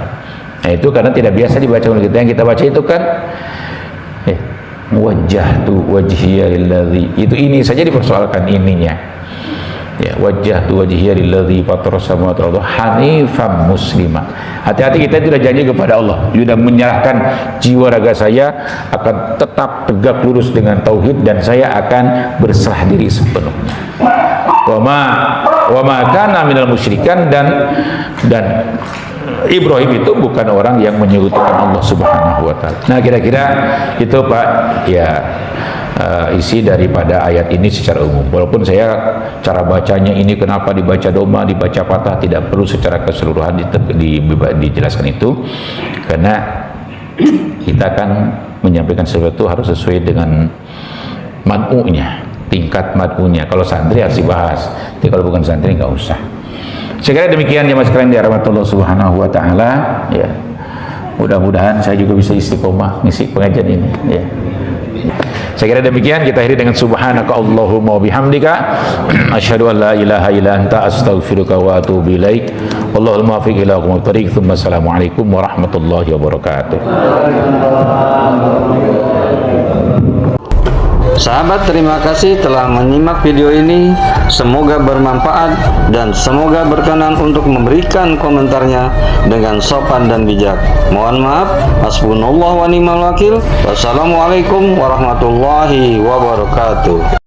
Nah, itu karena tidak biasa dibaca oleh kita. Yang kita baca itu kan wajjahtu wajhiya lilladzi. Itu ini saja dipersoalkan ininya. Ya, wajjahtu wajhiya lilladzi fatara samawati wal arda hanifan muslima. Hati-hati, kita tidak janji kepada Allah, sudah menyerahkan jiwa raga saya akan tetap tegak lurus dengan tauhid, dan saya akan berserah diri sepenuhnya. Wa ma kana minal musyrikan, dan Ibrahim itu bukan orang yang menyekutukan Allah Subhanahu wa taala. Nah, kira-kira itu, Pak, ya, isi daripada ayat ini secara umum. Walaupun saya cara bacanya ini kenapa dibaca doma, dibaca patah, tidak perlu secara keseluruhan dijelaskan itu, karena kita akan menyampaikan sesuatu harus sesuai dengan mad'unya, tingkat mad'unya. Kalau santri harus dibahas, tapi kalau bukan santri nggak usah. Saya kira demikian ya Mas kalian dirahmati Allah Subhanahu wa taala, ya. Mudah-mudahan saya juga bisa istiqomah ngisi pengajian ini, ya. Saya kira demikian, kita akhiri dengan subhanaka Allahumma wa bihamdika asyhadu an la ilaha illa anta astaghfiruka wa atubu ilaik. Wallahul muwaffiq ila aqwamit thoriq. Assalamualaikum warahmatullahi wabarakatuh. Sahabat, terima kasih telah menyimak video ini. Semoga bermanfaat dan semoga berkenan untuk memberikan komentarnya dengan sopan dan bijak. Mohon maaf. Hasbunallah wa ni'mal wakil. Wassalamualaikum warahmatullahi wabarakatuh.